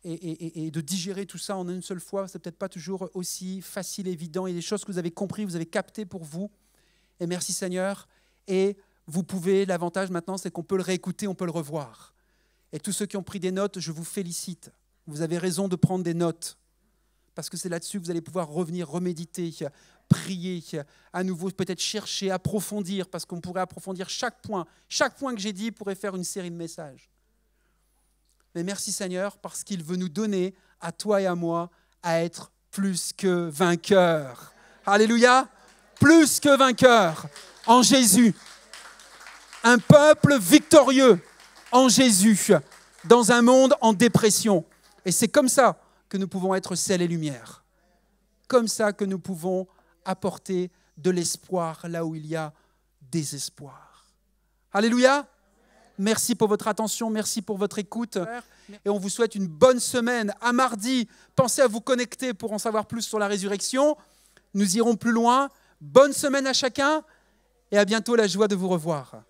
Speaker 5: et de digérer tout ça en une seule fois, c'est peut-être pas toujours aussi facile et évident. Il y a des choses que vous avez compris, vous avez captées pour vous. Et merci Seigneur. Et vous pouvez, l'avantage maintenant, c'est qu'on peut le réécouter, on peut le revoir. Et tous ceux qui ont pris des notes, je vous félicite. Vous avez raison de prendre des notes. Parce que c'est là-dessus que vous allez pouvoir revenir, reméditer, prier, à nouveau peut-être chercher, approfondir, parce qu'on pourrait approfondir chaque point. Chaque point que j'ai dit pourrait faire une série de messages. Mais merci Seigneur, parce qu'il veut nous donner, à toi et à moi, à être plus que vainqueurs. Alléluia, plus que vainqueurs en Jésus. Un peuple victorieux en Jésus, dans un monde en dépression. Et c'est comme ça que nous pouvons être sel et lumière. Comme ça que nous pouvons apporter de l'espoir là où il y a désespoir. Alléluia. Merci pour votre attention, merci pour votre écoute. Et on vous souhaite une bonne semaine. À mardi, pensez à vous connecter pour en savoir plus sur la résurrection. Nous irons plus loin. Bonne semaine à chacun et à bientôt, la joie de vous revoir.